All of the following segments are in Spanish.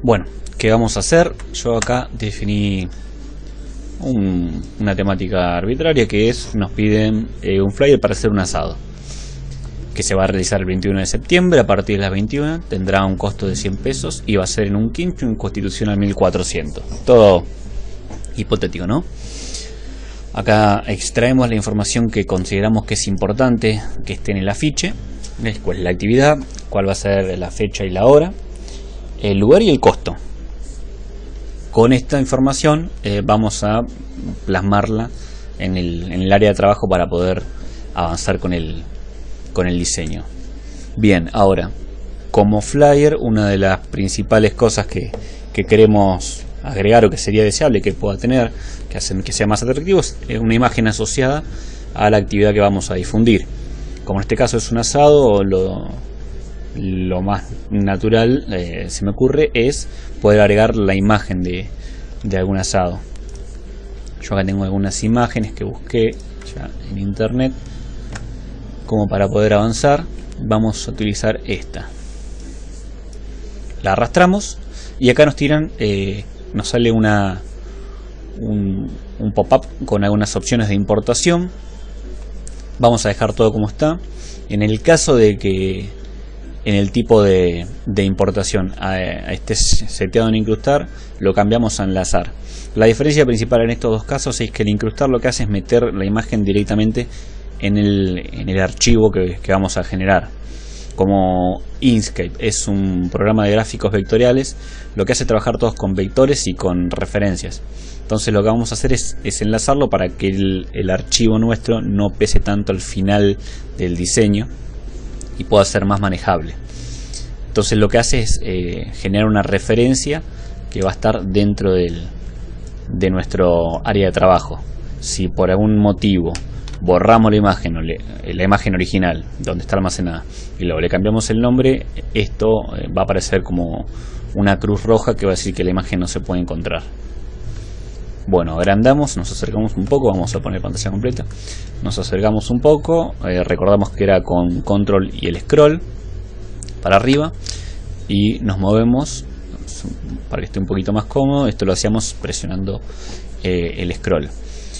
Bueno, ¿qué vamos a hacer? Yo acá definí una temática arbitraria, que es, nos piden un flyer para hacer un asado, que se va a realizar el 21 de septiembre a partir de las 21. Tendrá un costo de 100 pesos y va a ser en un quincho en Constitucional 1400. Todo hipotético, ¿no? Acá extraemos la información que consideramos que es importante que esté en el afiche. Cuál es la actividad, cuál va a ser la fecha y la hora, el lugar y el costo. Con esta información vamos a plasmarla en el área de trabajo para poder avanzar con el diseño. Bien, ahora, como flyer, una de las principales cosas que queremos agregar, o que sería deseable que pueda tener, que hacen que sea más atractivo, es una imagen asociada a la actividad que vamos a difundir. Como en este caso es un asado, lo más natural, se me ocurre, es poder agregar la imagen de algún asado. Yo acá tengo algunas imágenes que busqué ya en internet. Como para poder avanzar, vamos a utilizar esta. La arrastramos y acá nos tiran, nos sale un pop-up con algunas opciones de importación. Vamos a dejar todo como está. En el caso de que en el tipo de importación esté seteado en incrustar, lo cambiamos a enlazar. La diferencia principal en estos dos casos es que el incrustar lo que hace es meter la imagen directamente en el archivo que vamos a generar. Como Inkscape es un programa de gráficos vectoriales, lo que hace es trabajar todos con vectores y con referencias. Entonces lo que vamos a hacer es enlazarlo para que el archivo nuestro no pese tanto al final del diseño y pueda ser más manejable. Entonces lo que hace es generar una referencia que va a estar dentro de nuestro área de trabajo. Si por algún motivo borramos la imagen original donde está almacenada y luego le cambiamos el nombre, esto va a aparecer como una cruz roja que va a decir que la imagen no se puede encontrar. Bueno, agrandamos, nos acercamos un poco, vamos a poner pantalla completa, nos acercamos un poco, recordamos que era con control y el scroll para arriba, y nos movemos para que esté un poquito más cómodo. Esto lo hacíamos presionando el scroll.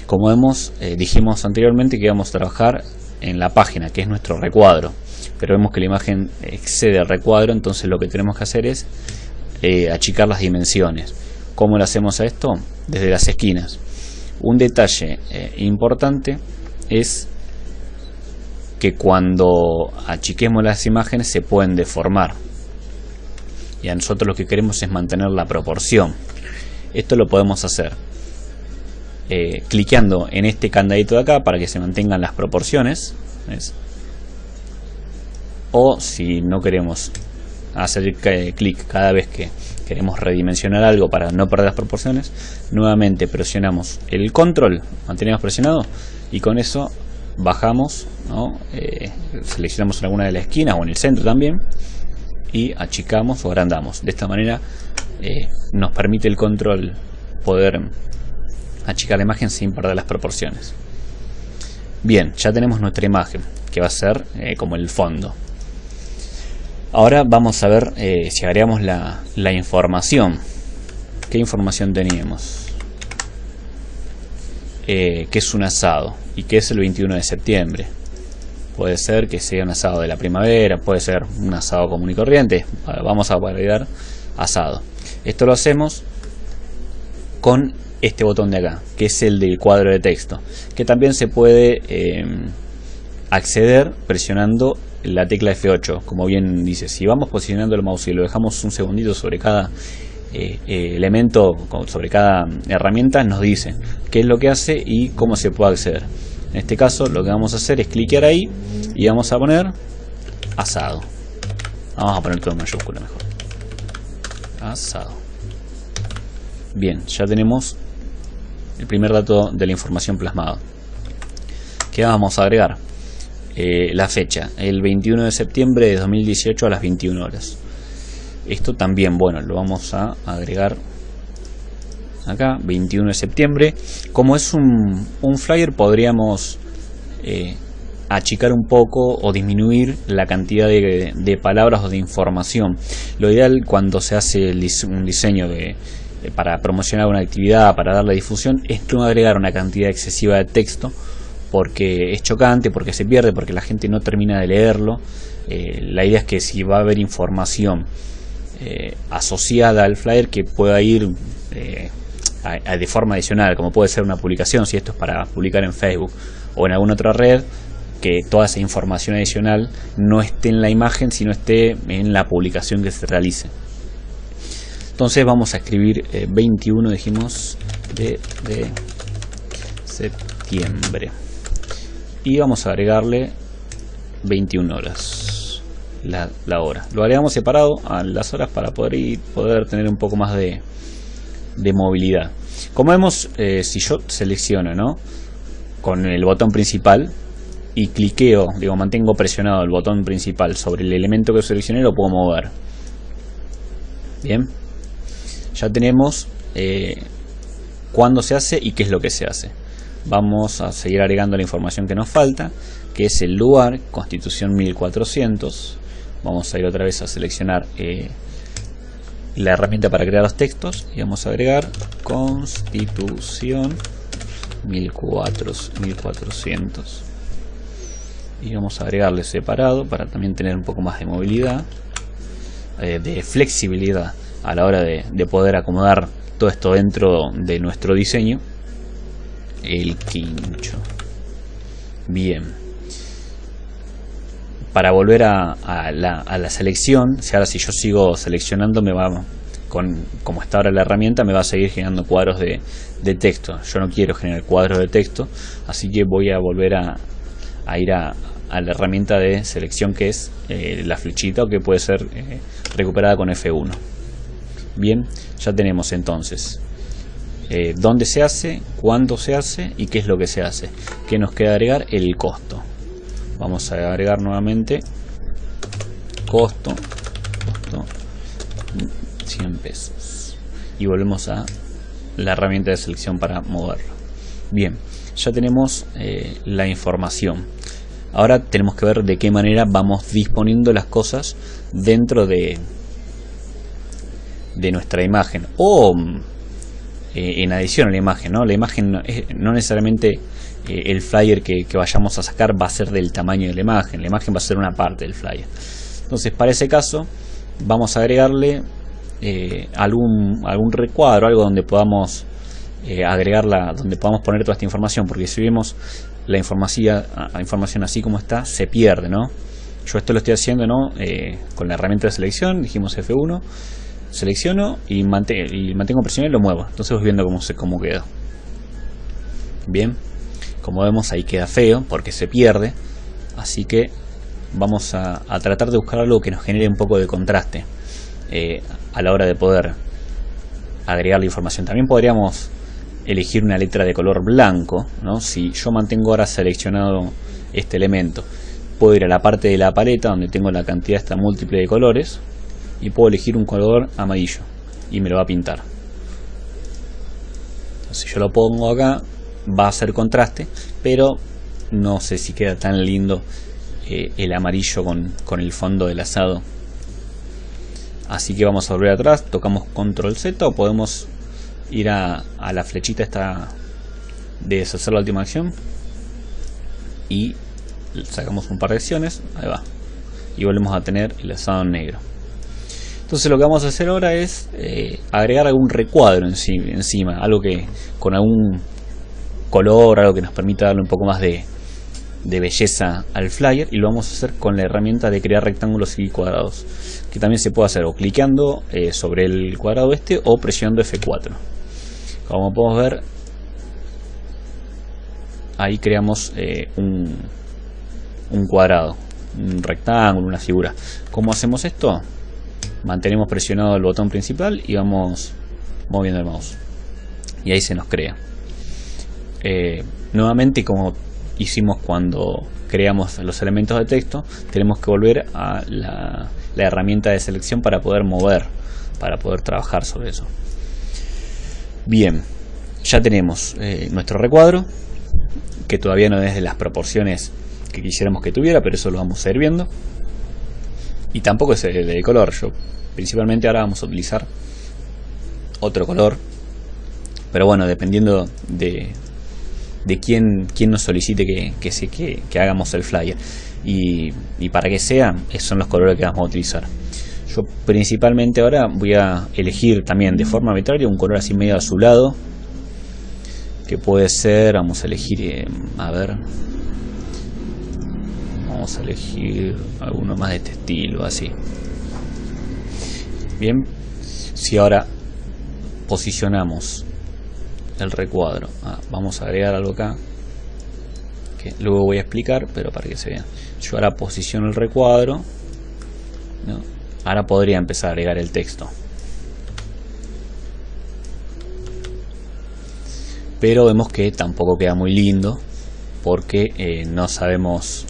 Como vemos, dijimos anteriormente que íbamos a trabajar en la página, que es nuestro recuadro, pero vemos que la imagen excede el recuadro, entonces lo que tenemos que hacer es achicar las dimensiones. ¿Cómo lo hacemos a esto? Desde las esquinas. Un detalle importante es que cuando achiquemos las imágenes se pueden deformar, y a nosotros lo que queremos es mantener la proporción. Esto lo podemos hacer cliqueando en este candadito de acá para que se mantengan las proporciones, ¿ves? O si no queremos hacer clic cada vez que queremos redimensionar algo para no perder las proporciones, nuevamente presionamos el control, mantenemos presionado, y con eso bajamos, ¿no? Seleccionamos en alguna de las esquinas o en el centro también y achicamos o agrandamos. De esta manera nos permite el control poder achicar la imagen sin perder las proporciones. Bien, ya tenemos nuestra imagen, que va a ser como el fondo. Ahora vamos a ver si agregamos la información. ¿Qué información teníamos? Que es un asado y que es el 21 de septiembre. Puede ser que sea un asado de la primavera, puede ser un asado común y corriente. Vamos a agregar asado. Esto lo hacemos con este botón de acá, que es el del cuadro de texto, que también se puede acceder presionando la tecla F8. Como bien dice, si vamos posicionando el mouse y lo dejamos un segundito sobre cada elemento, sobre cada herramienta, nos dice qué es lo que hace y cómo se puede acceder. En este caso lo que vamos a hacer es cliquear ahí y vamos a poner asado. Vamos a poner todo en mayúscula mejor. Asado. Bien, ya tenemos el primer dato de la información plasmado. ¿Qué vamos a agregar? La fecha, el 21 de septiembre de 2018 a las 21 horas. Esto también, bueno, lo vamos a agregar acá, 21 de septiembre. Como es un flyer, podríamos achicar un poco o disminuir la cantidad de palabras o de información. Lo ideal cuando se hace un diseño para promocionar una actividad, para darle difusión, es no agregar una cantidad excesiva de texto, porque es chocante, porque se pierde, porque la gente no termina de leerlo. La idea es que si va a haber información asociada al flyer, que pueda ir de forma adicional, como puede ser una publicación, si esto es para publicar en Facebook o en alguna otra red, que toda esa información adicional no esté en la imagen, sino esté en la publicación que se realice. Entonces vamos a escribir 21, dijimos, de septiembre, y vamos a agregarle 21 horas la hora. Lo agregamos separado a las horas para poder tener un poco más de movilidad. Como vemos, si yo selecciono, ¿no?, con el botón principal y cliqueo, mantengo presionado el botón principal sobre el elemento que seleccioné, lo puedo mover. Bien, ya tenemos cuándo se hace y qué es lo que se hace. Vamos a seguir agregando la información que nos falta, que es el lugar, Constitución 1400. Vamos a ir otra vez a seleccionar la herramienta para crear los textos y vamos a agregar Constitución 1400 y vamos a agregarle separado para también tener un poco más de movilidad, de flexibilidad a la hora de poder acomodar todo esto dentro de nuestro diseño. El quincho. Bien, para volver a la selección, ahora si yo sigo seleccionando, como está ahora la herramienta, me va a seguir generando cuadros de texto. Yo no quiero generar cuadros de texto, así que voy a volver a ir a la herramienta de selección, que es la flechita, o que puede ser recuperada con F1. Bien, ya tenemos entonces dónde se hace, cuándo se hace y qué es lo que se hace. ¿Qué nos queda agregar? El costo. Vamos a agregar nuevamente costo 100 pesos y volvemos a la herramienta de selección para moverlo. Bien, ya tenemos la información. Ahora tenemos que ver de qué manera vamos disponiendo las cosas dentro de nuestra imagen, o en adición a la imagen, ¿no? La imagen no necesariamente el flyer que vayamos a sacar va a ser del tamaño de la imagen va a ser una parte del flyer. Entonces, para ese caso vamos a agregarle algún recuadro, algo donde podamos donde podamos poner toda esta información, porque si vemos la información así como está, se pierde, ¿no? Yo esto lo estoy haciendo, ¿no?, con la herramienta de selección. Dijimos F1, selecciono y mantengo presionado y lo muevo. Entonces voy viendo cómo quedó. Bien, como vemos ahí queda feo porque se pierde, así que vamos a tratar de buscar algo que nos genere un poco de contraste a la hora de poder agregar la información. También podríamos elegir una letra de color blanco, ¿no? Si yo mantengo ahora seleccionado este elemento, puedo ir a la parte de la paleta donde tengo la cantidad esta múltiple de colores y puedo elegir un color amarillo y me lo va a pintar. Entonces, si yo lo pongo acá, va a hacer contraste, pero no sé si queda tan lindo el amarillo con el fondo del asado. Así que vamos a volver atrás, tocamos Control Z, o podemos ir a la flechita esta de deshacer la última acción y sacamos un par de acciones, ahí va, y volvemos a tener el asado en negro. Entonces lo que vamos a hacer ahora es agregar algún recuadro encima, algo que con algún color, algo que nos permita darle un poco más de belleza al flyer, y lo vamos a hacer con la herramienta de crear rectángulos y cuadrados, que también se puede hacer o clicando sobre el cuadrado o presionando F4. Como podemos ver, ahí creamos un cuadrado, un rectángulo, una figura. ¿Cómo hacemos esto? Mantenemos presionado el botón principal y vamos moviendo el mouse y ahí se nos crea. Nuevamente, como hicimos cuando creamos los elementos de texto, tenemos que volver a la herramienta de selección para poder mover, para poder trabajar sobre eso. Bien, ya tenemos nuestro recuadro, que todavía no es de las proporciones que quisiéramos que tuviera, pero eso lo vamos a ir viendo. Y tampoco es el de color. Yo principalmente ahora vamos a utilizar otro color, pero bueno, dependiendo de quién nos solicite que hagamos el flyer y para que sea, esos son los colores que vamos a utilizar. Yo principalmente ahora voy a elegir también de forma arbitraria un color así medio azulado, que puede ser, vamos a elegir, vamos a elegir alguno más de este estilo, así. Bien, si ahora posicionamos el recuadro, vamos a agregar algo acá que luego voy a explicar, pero para que se vea. Yo ahora posiciono el recuadro, ¿no? Ahora podría empezar a agregar el texto, pero vemos que tampoco queda muy lindo porque no sabemos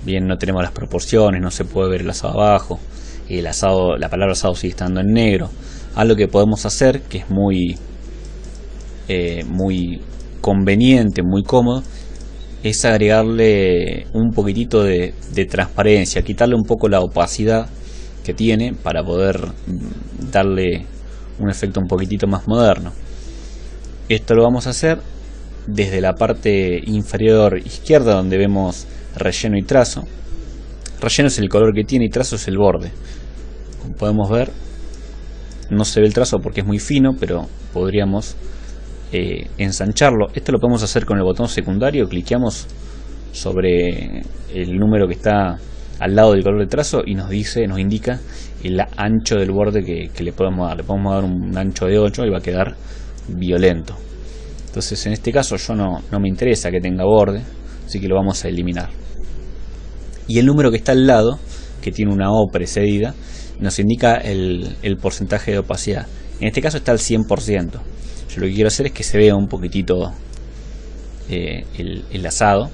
bien, no tenemos las proporciones, no se puede ver el asado abajo, y el asado, la palabra asado sigue estando en negro. Algo que podemos hacer, que es muy conveniente, muy cómodo, es agregarle un poquitito de transparencia, quitarle un poco la opacidad que tiene para poder darle un efecto un poquitito más moderno. Esto lo vamos a hacer desde la parte inferior izquierda, donde vemos relleno y trazo. Relleno es el color que tiene y trazo es el borde. Como podemos ver, no se ve el trazo porque es muy fino, pero podríamos ensancharlo. Esto lo podemos hacer con el botón secundario. Cliqueamos sobre el número que está al lado del color de trazo y nos indica el ancho del borde que le podemos dar. Le podemos dar un ancho de 8 y va a quedar violento. Entonces en este caso yo no me interesa que tenga borde, así que lo vamos a eliminar. Y el número que está al lado, que tiene una O precedida, nos indica el porcentaje de opacidad. En este caso está al 100%. Yo lo que quiero hacer es que se vea un poquitito el asado.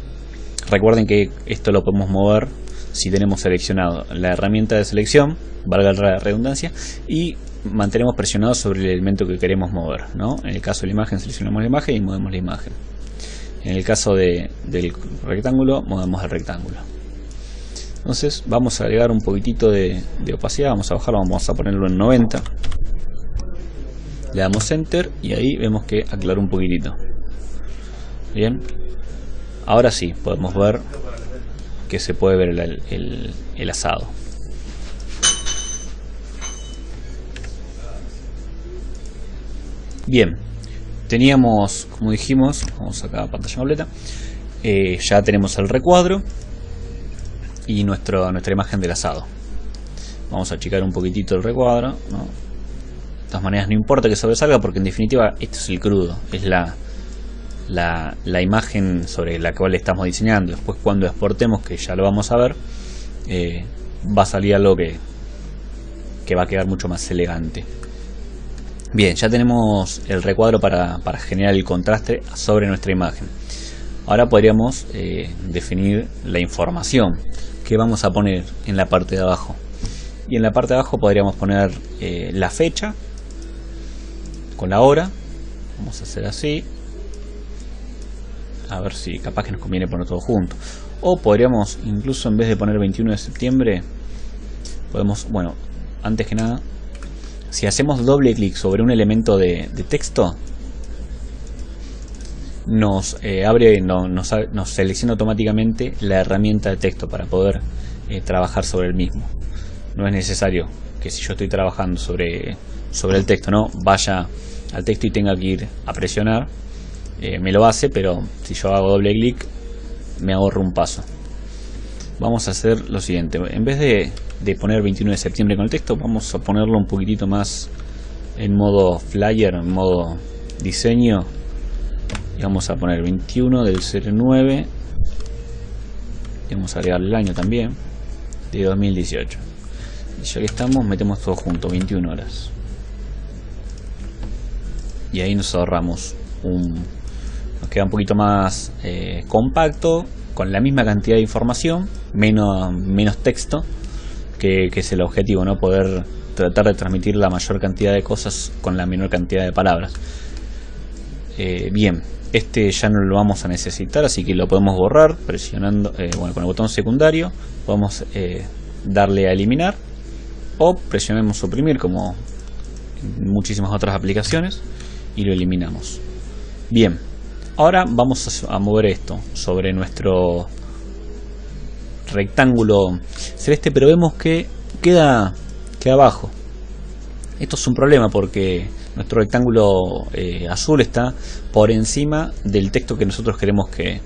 Recuerden que esto lo podemos mover si tenemos seleccionado la herramienta de selección, valga la redundancia, y mantenemos presionado sobre el elemento que queremos mover, ¿no? En el caso de la imagen, seleccionamos la imagen y movemos la imagen. En el caso del rectángulo, movemos el rectángulo. Entonces vamos a agregar un poquitito de opacidad, vamos a bajarlo, vamos a ponerlo en 90. Le damos Enter y ahí vemos que aclaró un poquitito. Bien, ahora sí, podemos ver que se puede ver el asado. Bien, teníamos, como dijimos, vamos acá a pantalla completa, ya tenemos el recuadro y nuestra imagen del asado. Vamos a achicar un poquitito el recuadro, ¿no? De todas maneras no importa que sobresalga porque en definitiva esto es el crudo, es la imagen sobre la cual estamos diseñando. Después cuando exportemos, que ya lo vamos a ver, va a salir algo que va a quedar mucho más elegante. Bien, ya tenemos el recuadro para generar el contraste sobre nuestra imagen. Ahora podríamos definir la información que vamos a poner en la parte de abajo. Y en la parte de abajo podríamos poner la fecha con la hora. Vamos a hacer así. A ver si capaz que nos conviene poner todo junto. O podríamos, incluso en vez de poner 21 de septiembre, podemos, bueno, antes que nada, si hacemos doble clic sobre un elemento de texto, nos selecciona automáticamente la herramienta de texto para poder trabajar sobre el mismo. No es necesario que si yo estoy trabajando sobre el texto, no vaya al texto y tenga que ir a presionar. Me lo hace, pero si yo hago doble clic me ahorro un paso. Vamos a hacer lo siguiente: en vez de poner 21 de septiembre con el texto, vamos a ponerlo un poquitito más en modo flyer, en modo diseño, y vamos a poner 21 del 09 y vamos a agregar el año también, de 2018. Y ya que estamos, metemos todo junto, 21 horas, y ahí nos ahorramos nos queda un poquito más compacto, con la misma cantidad de información, menos texto, que es el objetivo, ¿no? Poder tratar de transmitir la mayor cantidad de cosas con la menor cantidad de palabras. Bien, este ya no lo vamos a necesitar, así que lo podemos borrar presionando, bueno, con el botón secundario. Podemos darle a eliminar o presionamos suprimir, como en muchísimas otras aplicaciones, y lo eliminamos. Bien, ahora vamos a mover esto sobre nuestro rectángulo celeste, pero vemos que queda abajo. Esto es un problema porque nuestro rectángulo azul está por encima del texto que nosotros queremos que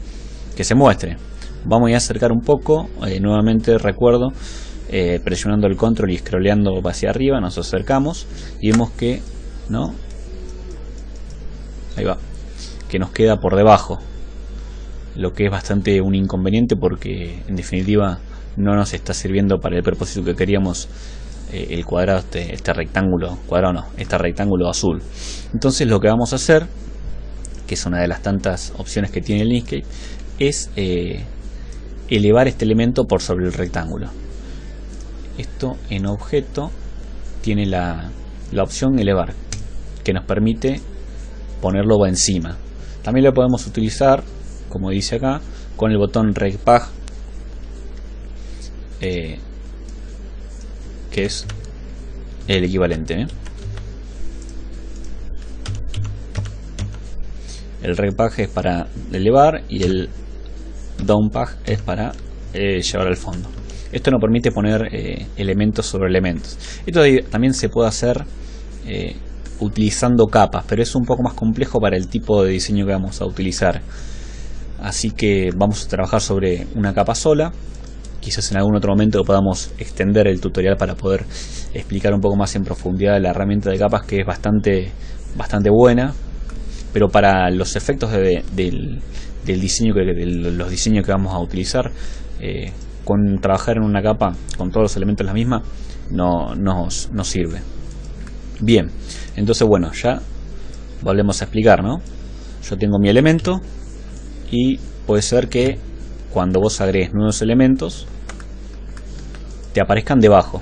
se muestre. Vamos a acercar un poco, nuevamente recuerdo, presionando el control y scrolleando hacia arriba, nos acercamos y vemos que, ¿no? Ahí va, que nos queda por debajo, lo que es bastante un inconveniente porque en definitiva no nos está sirviendo para el propósito que queríamos. El cuadrado, este rectángulo, cuadrado no, este rectángulo azul. Entonces lo que vamos a hacer, que es una de las tantas opciones que tiene el Inkscape, es elevar este elemento por sobre el rectángulo. Esto en objeto tiene la opción elevar, que nos permite ponerlo encima. También lo podemos utilizar, como dice acá, con el botón Regpag, que es el equivalente. El Regpag es para elevar y el Downpag es para llevar al fondo. Esto nos permite poner elementos sobre elementos. Esto también se puede hacer utilizando capas, pero es un poco más complejo para el tipo de diseño que vamos a utilizar. Así que vamos a trabajar sobre una capa sola. Quizás en algún otro momento podamos extender el tutorial para poder explicar un poco más en profundidad la herramienta de capas, que es bastante buena, pero para los efectos del diseño, de los diseños que vamos a utilizar, con trabajar en una capa con todos los elementos la misma no nos sirve. Bien, entonces bueno, ya volvemos a explicar, ¿no? Yo tengo mi elemento y puede ser que cuando vos agregues nuevos elementos te aparezcan debajo.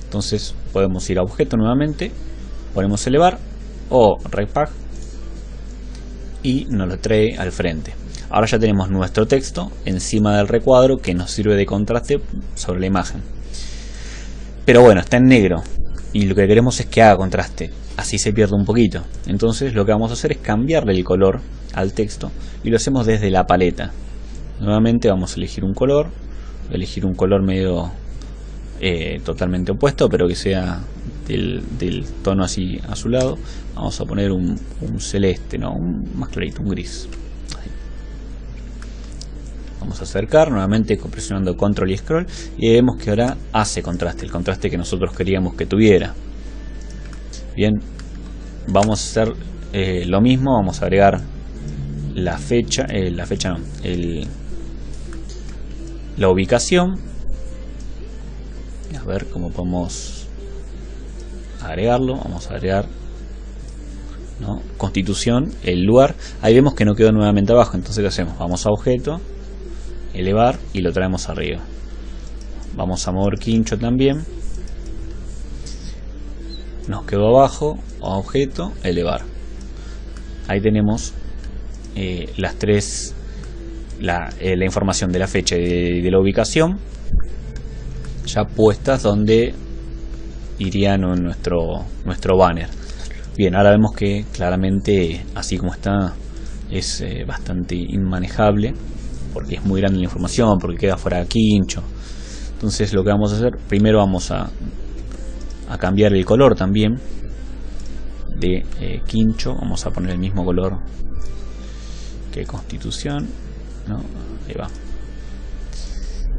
Entonces podemos ir a objeto nuevamente, ponemos elevar o Regpag y nos lo trae al frente. Ahora ya tenemos nuestro texto encima del recuadro que nos sirve de contraste sobre la imagen. Pero bueno, está en negro y lo que queremos es que haga contraste, así se pierde un poquito. Entonces lo que vamos a hacer es cambiarle el color al texto y lo hacemos desde la paleta. Nuevamente vamos a elegir un color, medio totalmente opuesto, pero que sea del tono así azulado. Vamos a poner un celeste, no, un más clarito, un gris. Así. Vamos a acercar nuevamente presionando control y scroll y vemos que ahora hace contraste, el contraste que nosotros queríamos que tuviera. Bien, vamos a hacer lo mismo, vamos a agregar la fecha no, la ubicación. A ver cómo podemos agregarlo. Vamos a agregar, ¿no? Constitución, el lugar. Ahí vemos que no quedó nuevamente abajo. Entonces, ¿qué hacemos? Vamos a objeto, elevar y lo traemos arriba. Vamos a mover quincho también. Nos quedó abajo, a objeto, elevar. Ahí tenemos las tres, la información de la fecha y de la ubicación ya puestas donde irían nuestro banner. Bien, ahora vemos que claramente así como está es bastante inmanejable porque es muy grande la información, porque queda fuera de quincho. Entonces lo que vamos a hacer, primero vamos a cambiar el color también de quincho. Vamos a poner el mismo color que Constitución, ¿no? Ahí va.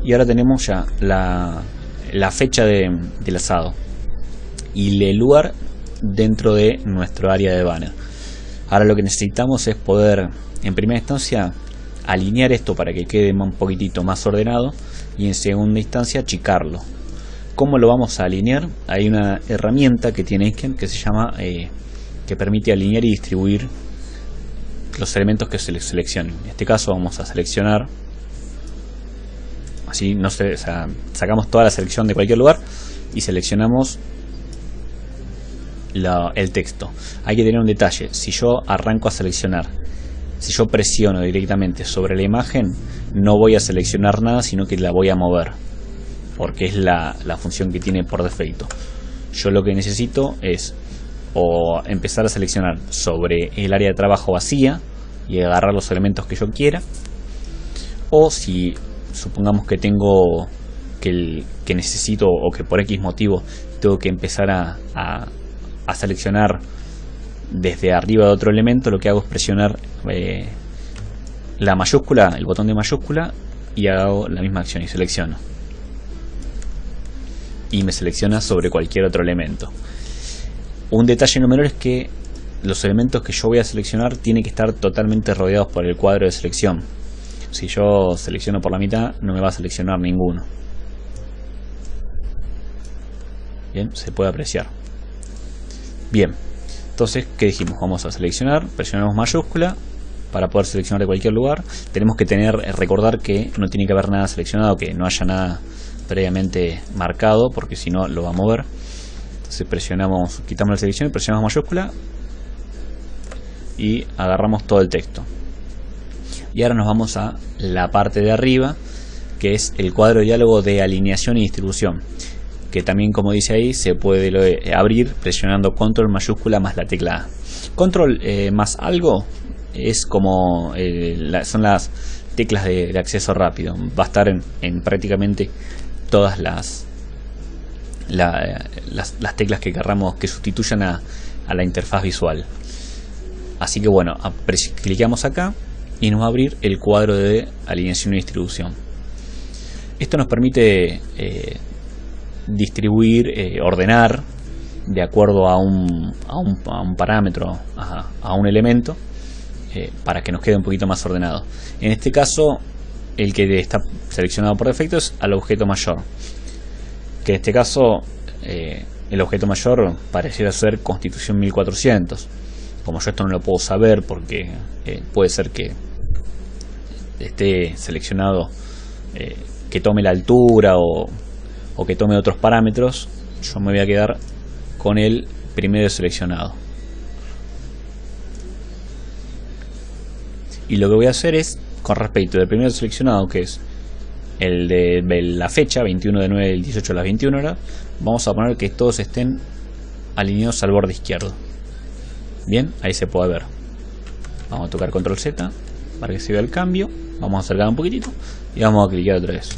Y ahora tenemos ya la fecha del asado y el lugar dentro de nuestro área de banner. Ahora lo que necesitamos es poder, en primera instancia, alinear esto para que quede un poquitito más ordenado y en segunda instancia achicarlo. ¿Cómo lo vamos a alinear? Hay una herramienta que tiene Inkscape que se llama que permite alinear y distribuir los elementos que se seleccionen. En este caso vamos a seleccionar así, no sé, o sea, sacamos toda la selección de cualquier lugar y seleccionamos el texto. Hay que tener un detalle: si yo arranco a seleccionar, si yo presiono directamente sobre la imagen, no voy a seleccionar nada, sino que la voy a mover, porque es la función que tiene por defecto. Yo lo que necesito es o empezar a seleccionar sobre el área de trabajo vacía y agarrar los elementos que yo quiera, o si supongamos que tengo que necesito, o que por X motivo tengo que empezar a seleccionar desde arriba de otro elemento, lo que hago es presionar la mayúscula, el botón de mayúscula, y hago la misma acción y selecciono, y me selecciona sobre cualquier otro elemento. Un detalle no menor es que los elementos que yo voy a seleccionar tienen que estar totalmente rodeados por el cuadro de selección. Si yo selecciono por la mitad, no me va a seleccionar ninguno. Bien, se puede apreciar. Bien, entonces, ¿qué dijimos? Vamos a seleccionar, presionamos mayúscula para poder seleccionar de cualquier lugar. Tenemos que recordar que no tiene que haber nada seleccionado, que no haya nada previamente marcado, porque si no lo va a mover. Entonces presionamos, quitamos la selección y presionamos mayúscula y agarramos todo el texto. Y ahora nos vamos a la parte de arriba, que es el cuadro de diálogo de alineación y distribución, que también, como dice ahí, se puede abrir presionando control mayúscula más la tecla A. Control más algo es como son las teclas de acceso rápido. Va a estar en prácticamente todas las teclas que querramos que sustituyan a la interfaz visual. Así que bueno, cliqueamos acá y nos va a abrir el cuadro de alineación y distribución. Esto nos permite distribuir, ordenar de acuerdo a un parámetro, a un elemento, para que nos quede un poquito más ordenado. En este caso, el que está seleccionado por defecto es al objeto mayor, que en este caso el objeto mayor pareciera ser Constitución 1400. Como yo esto no lo puedo saber, porque puede ser que esté seleccionado, que tome la altura o que tome otros parámetros, yo me voy a quedar con el primero seleccionado. Y lo que voy a hacer es, con respecto del primero seleccionado, que es el de la fecha, 21 de 9 del 18 a las 21 horas, vamos a poner que todos estén alineados al borde izquierdo. Bien, ahí se puede ver. Vamos a tocar control Z para que se vea el cambio. Vamos a acercar un poquitito y vamos a clicar otra vez.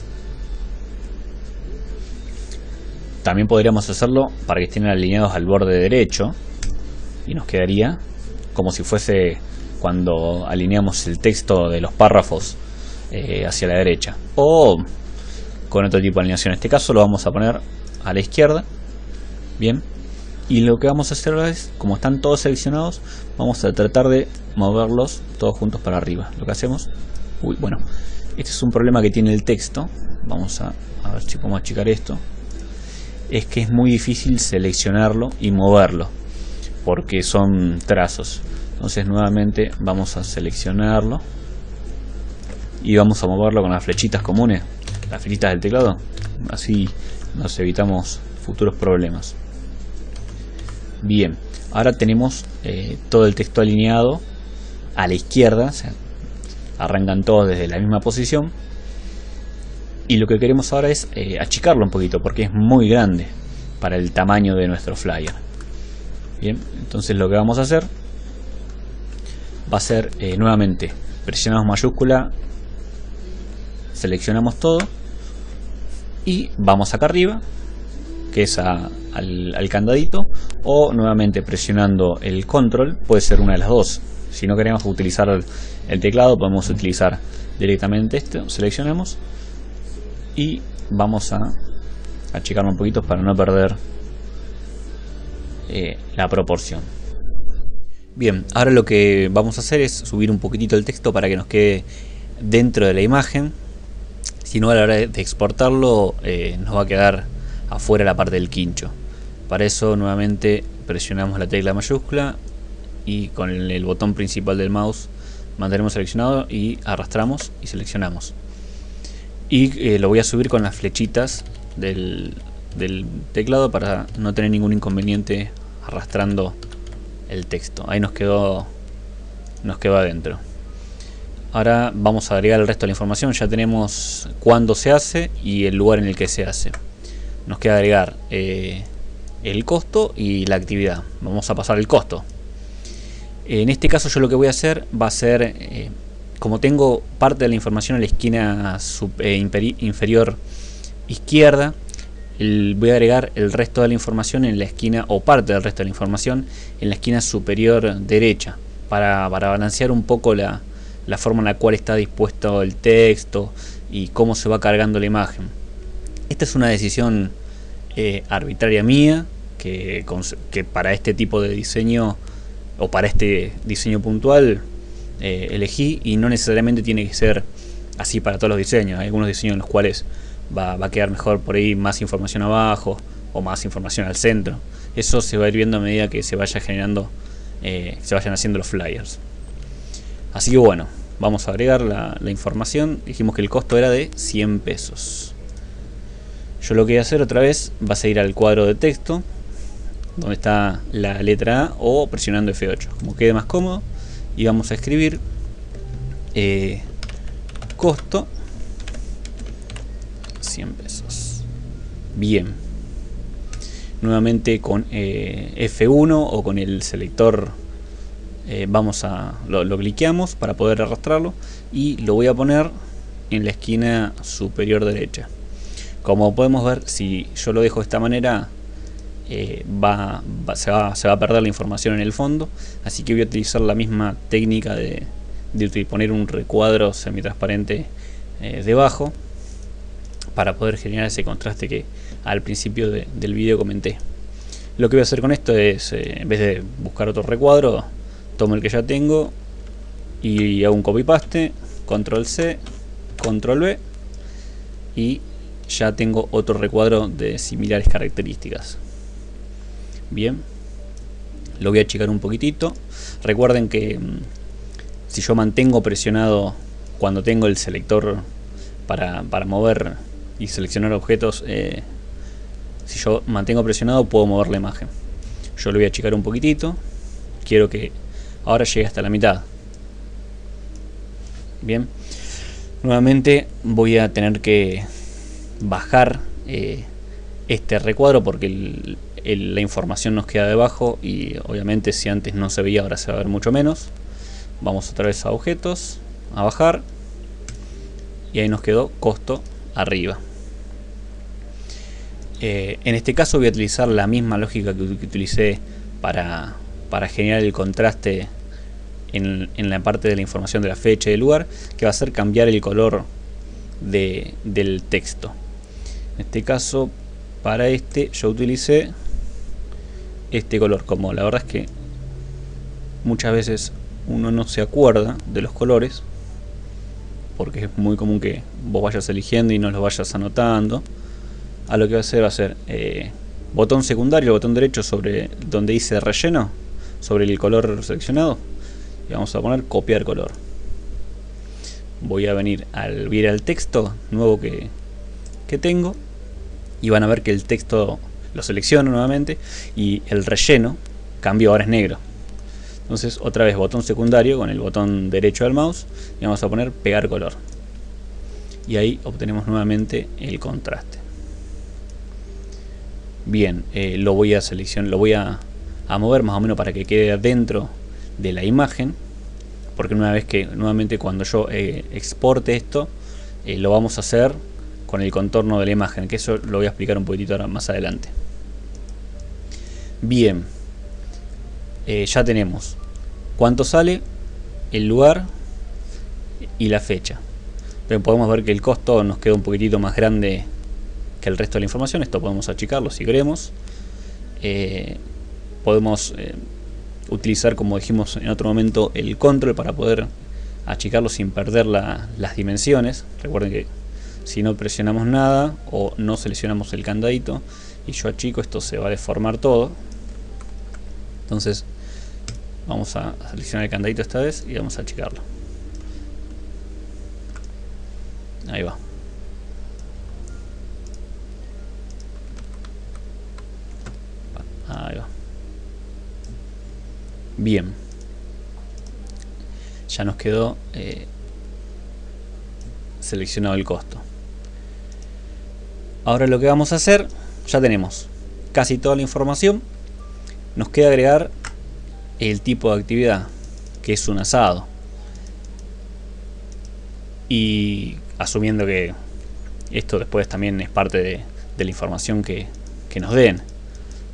También podríamos hacerlo para que estén alineados al borde derecho, y nos quedaría como si fuese cuando alineamos el texto de los párrafos hacia la derecha, o con otro tipo de alineación. En este caso lo vamos a poner a la izquierda. Bien, y lo que vamos a hacer ahora es, como están todos seleccionados, vamos a tratar de moverlos todos juntos para arriba. Lo que hacemos, bueno, este es un problema que tiene el texto. Vamos a ver si podemos achicar esto. Es que es muy difícil seleccionarlo y moverlo, porque son trazos. Entonces nuevamente vamos a seleccionarlo y vamos a moverlo con las flechitas comunes, las flechitas del teclado. Así nos evitamos futuros problemas. Bien, ahora tenemos todo el texto alineado a la izquierda, o sea, arrancan todos desde la misma posición. Y lo que queremos ahora es achicarlo un poquito, porque es muy grande para el tamaño de nuestro flyer. Bien, entonces lo que vamos a hacer va a ser nuevamente presionamos mayúscula, seleccionamos todo y vamos acá arriba, que es al candadito, o nuevamente presionando el control, puede ser una de las dos. Si no queremos utilizar el teclado, podemos utilizar directamente esto, seleccionamos y vamos a achicarlo un poquito para no perder la proporción. Bien, ahora lo que vamos a hacer es subir un poquitito el texto para que nos quede dentro de la imagen. Si no, a la hora de exportarlo nos va a quedar afuera la parte del quincho. Para eso nuevamente presionamos la tecla mayúscula y con el botón principal del mouse mantenemos seleccionado y arrastramos y seleccionamos. Y lo voy a subir con las flechitas del teclado para no tener ningún inconveniente arrastrando el texto. Ahí nos quedó adentro. Ahora vamos a agregar el resto de la información. Ya tenemos cuándo se hace y el lugar en el que se hace. Nos queda agregar el costo y la actividad. Vamos a pasar el costo. En este caso yo lo que voy a hacer va a ser, como tengo parte de la información en la esquina inferior izquierda, voy a agregar el resto de la información en la esquina, o parte del resto de la información en la esquina superior derecha, para balancear un poco la forma en la cual está dispuesto el texto y cómo se va cargando la imagen. Esta es una decisión arbitraria mía, que para este tipo de diseño, o para este diseño puntual, elegí, y no necesariamente tiene que ser así para todos los diseños. Hay algunos diseños en los cuales va a quedar mejor por ahí más información abajo o más información al centro. Eso se va a ir viendo a medida que se vaya generando, se vayan haciendo los flyers. Así que bueno, vamos a agregar la información. Dijimos que el costo era de 100 pesos. Yo lo que voy a hacer otra vez va a ser ir al cuadro de texto, donde está la letra A, o presionando F8, como quede más cómodo, y vamos a escribir costo 100 pesos. Bien, nuevamente con F1 o con el selector lo cliqueamos para poder arrastrarlo, y lo voy a poner en la esquina superior derecha. Como podemos ver, si yo lo dejo de esta manera, se va a perder la información en el fondo, así que voy a utilizar la misma técnica de poner un recuadro semitransparente debajo, para poder generar ese contraste que al principio del vídeo comenté. Lo que voy a hacer con esto es, en vez de buscar otro recuadro, tomo el que ya tengo y hago un copy paste, control C, control V, y ya tengo otro recuadro de similares características. Bien, lo voy a achicar un poquitito. Recuerden que si yo mantengo presionado, cuando tengo el selector para mover y seleccionar objetos, si yo mantengo presionado puedo mover la imagen. Yo lo voy a achicar un poquitito. Quiero que ahora llegue hasta la mitad. Bien, nuevamente voy a tener que bajar este recuadro, porque la información nos queda debajo, y obviamente si antes no se veía, ahora se va a ver mucho menos. Vamos otra vez a objetos, a bajar, y ahí nos quedó costo arriba. En este caso voy a utilizar la misma lógica que utilicé para generar el contraste en la parte de la información de la fecha y del lugar, que va a ser cambiar el color del texto. En este caso, para yo utilicé este color. Como la verdad es que muchas veces uno no se acuerda de los colores, porque es muy común que vos vayas eligiendo y no los vayas anotando, a lo que va a hacer botón secundario, el botón derecho sobre donde dice relleno, sobre el color seleccionado, y vamos a poner copiar color. Voy a venir al texto nuevo que tengo, y van a ver que el texto lo selecciono nuevamente y el relleno cambió, ahora es negro. Entonces otra vez botón secundario con el botón derecho del mouse, y vamos a poner pegar color, y ahí obtenemos nuevamente el contraste. Bien, lo voy a seleccionar, lo voy a mover más o menos para que quede dentro de la imagen, porque nuevamente cuando yo exporte esto, lo vamos a hacer con el contorno de la imagen, que eso lo voy a explicar un poquitito ahora más adelante. Bien, ya tenemos cuánto sale, el lugar y la fecha. Pero podemos ver que el costo nos queda un poquitito más grande que el resto de la información. Esto podemos achicarlo si queremos. Podemos utilizar, como dijimos en otro momento, el control para poder achicarlo sin perder las dimensiones. Recuerden que si no presionamos nada o no seleccionamos el candadito y yo achico, esto se va a deformar todo. Entonces vamos a seleccionar el candadito esta vez y vamos a achicarlo. Ahí va. Ahí va. Bien, ya nos quedó seleccionado el costo. Ahora lo que vamos a hacer, ya tenemos casi toda la información, nos queda agregar el tipo de actividad, que es un asado, y asumiendo que esto después también es parte de la información que nos den,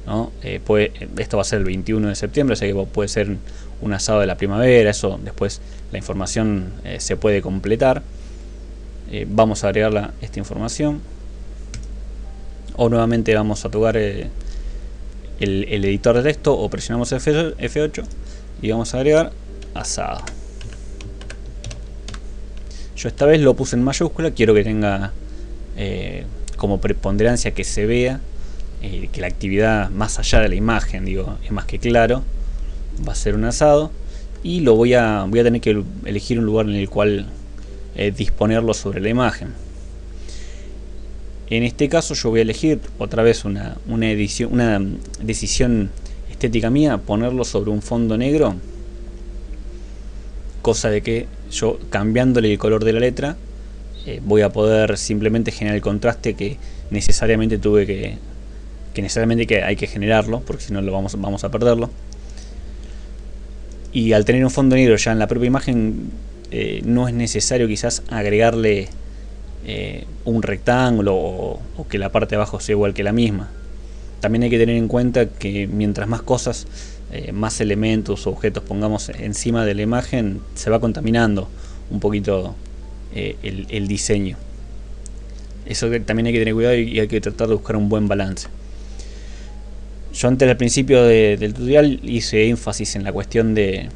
¿no? Esto va a ser el 21 de septiembre, o sea que puede ser un asado de la primavera, eso después la información se puede completar. Vamos a agregar esta información, o nuevamente vamos a tocar el editor de texto, o presionamos F8 y vamos a agregar asado. Yo esta vez lo puse en mayúscula, quiero que tenga como preponderancia que se vea que la actividad más allá de la imagen, digo, es más que claro, va a ser un asado, y lo voy a tener que elegir un lugar en el cual disponerlo sobre la imagen. En este caso yo voy a elegir otra vez una decisión estética mía, ponerlo sobre un fondo negro, cosa de que yo, cambiándole el color de la letra, voy a poder simplemente generar el contraste que necesariamente hay que generarlo, porque si no vamos a perderlo. Y al tener un fondo negro ya en la propia imagen, no es necesario quizás agregarle un rectángulo o que la parte de abajo sea igual que la misma. También hay que tener en cuenta que mientras más cosas, más elementos o objetos pongamos encima de la imagen, se va contaminando un poquito el diseño. Eso también hay que tener cuidado y hay que tratar de buscar un buen balance. Yo antes, al principio del tutorial, hice énfasis en la cuestión de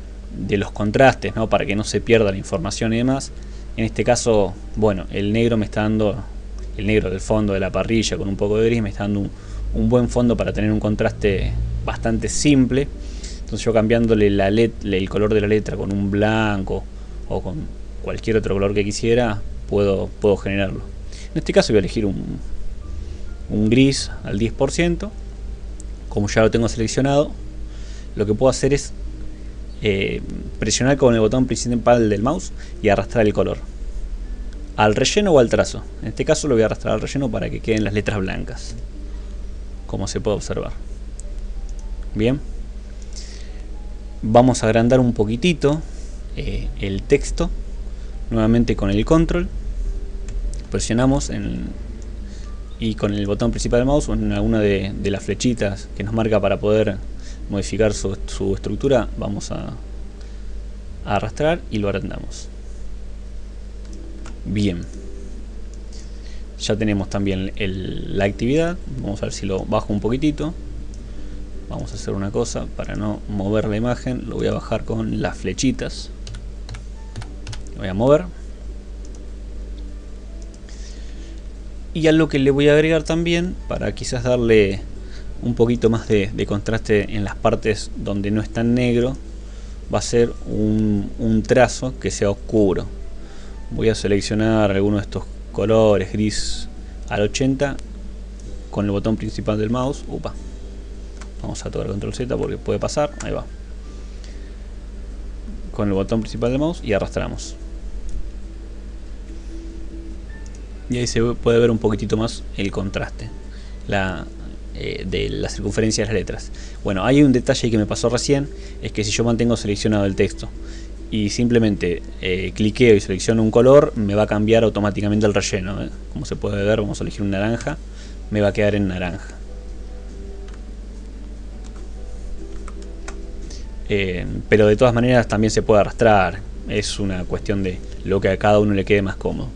los contrastes, ¿no? Para que no se pierda la información y demás. En este caso, bueno, el negro me está dando, el negro del fondo de la parrilla con un poco de gris, me está dando un buen fondo para tener un contraste bastante simple. Entonces yo, cambiándole el color de la letra con un blanco o con cualquier otro color que quisiera, puedo generarlo. En este caso voy a elegir un gris al 10%. Como ya lo tengo seleccionado, lo que puedo hacer es presionar con el botón principal del mouse y arrastrar el color al relleno o al trazo. En este caso lo voy a arrastrar al relleno para que queden las letras blancas, como se puede observar. Bien, vamos a agrandar un poquitito el texto, nuevamente con el control, presionamos y con el botón principal del mouse, en alguna de las flechitas que nos marca para poder modificar su estructura, vamos a arrastrar y lo agrandamos. Bien, ya tenemos también la actividad. Vamos a ver si lo bajo un poquitito. Vamos a hacer una cosa para no mover la imagen, lo voy a bajar con las flechitas, lo voy a mover. Y algo que le voy a agregar también, para quizás darle un poquito más de contraste en las partes donde no es tan negro, va a ser un trazo que sea oscuro. Voy a seleccionar alguno de estos colores, gris al 80, con el botón principal del mouse. Vamos a tocar control Z porque puede pasar. Ahí va. Con el botón principal del mouse y arrastramos. Y ahí se puede ver un poquitito más el contraste de la circunferencia de las letras. Bueno, hay un detalle que me pasó recién, es que si yo mantengo seleccionado el texto y simplemente cliqueo y selecciono un color, me va a cambiar automáticamente el relleno. Como se puede ver, vamos a elegir un naranja, me va a quedar en naranja. Pero de todas maneras también se puede arrastrar, es una cuestión de lo que a cada uno le quede más cómodo.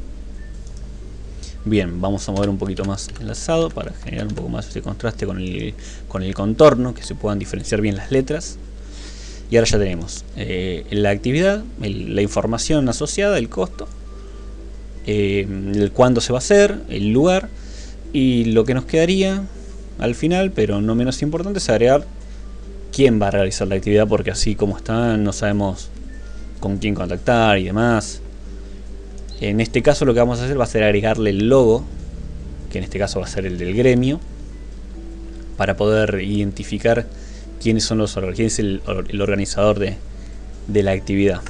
Bien, vamos a mover un poquito más el asado para generar un poco más ese contraste con el contorno, que se puedan diferenciar bien las letras. Y ahora ya tenemos la actividad, la información asociada, el costo, el cuándo se va a hacer, el lugar, y lo que nos quedaría al final, pero no menos importante, es agregar quién va a realizar la actividad, porque así como está no sabemos con quién contactar y demás. En este caso lo que vamos a hacer va a ser agregarle el logo, que en este caso va a ser el del gremio, para poder identificar quién es el organizador de la actividad.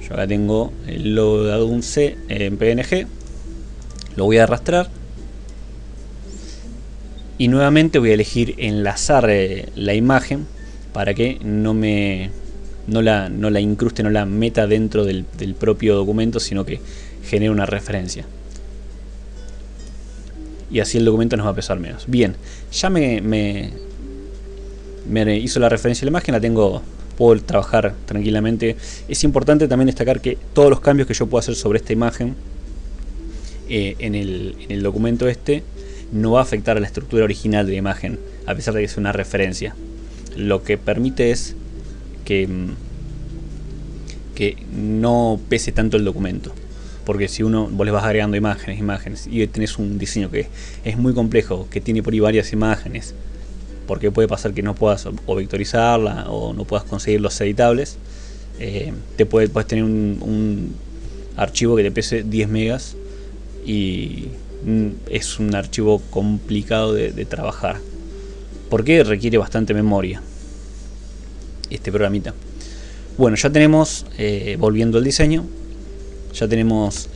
Yo acá tengo el logo de ADUNCE en PNG, lo voy a arrastrar y nuevamente voy a elegir enlazar la imagen para que no la incruste, no la meta dentro del propio documento, sino que genere una referencia. Y así el documento nos va a pesar menos. Bien, ya me hizo la referencia a la imagen, la tengo, puedo trabajar tranquilamente. Es importante también destacar que todos los cambios que yo puedo hacer sobre esta imagen en el documento no va a afectar a la estructura original de la imagen, a pesar de que es una referencia. Lo que permite es que no pese tanto el documento, porque si vos le vas agregando imágenes y tenés un diseño que es muy complejo, que tiene por ahí varias imágenes, porque puede pasar que no puedas o vectorizarla o no puedas conseguir los editables, puedes tener un archivo que te pese 10 megas y es un archivo complicado de trabajar, porque requiere bastante memoria este programita. Bueno, ya tenemos, volviendo al diseño, ya tenemos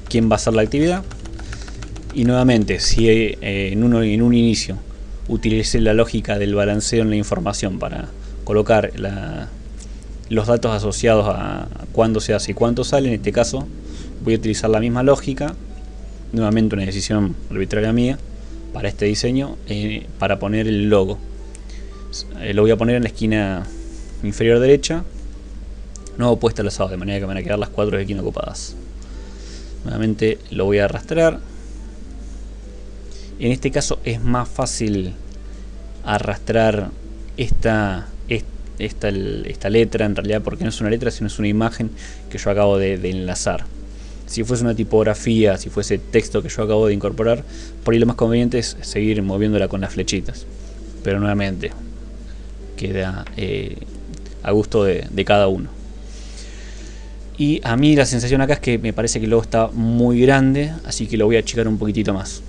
quién va a hacer la actividad. Y nuevamente, si en un inicio utilicé la lógica del balanceo en la información para colocar los datos asociados a cuándo se hace y cuánto sale, en este caso voy a utilizar la misma lógica, nuevamente una decisión arbitraria mía para este diseño, para poner el logo. Lo voy a poner en la esquina inferior derecha, no opuesta al lado, de manera que van a quedar las 4 esquinas ocupadas. Nuevamente lo voy a arrastrar. En este caso es más fácil arrastrar esta letra, en realidad, porque no es una letra, sino es una imagen que yo acabo de enlazar. Si fuese una tipografía, si fuese texto que yo acabo de incorporar, por ahí lo más conveniente es seguir moviéndola con las flechitas. Pero nuevamente queda a gusto de cada uno. Y a mí la sensación acá es que me parece que el logo está muy grande, así que lo voy a achicar un poquitito más.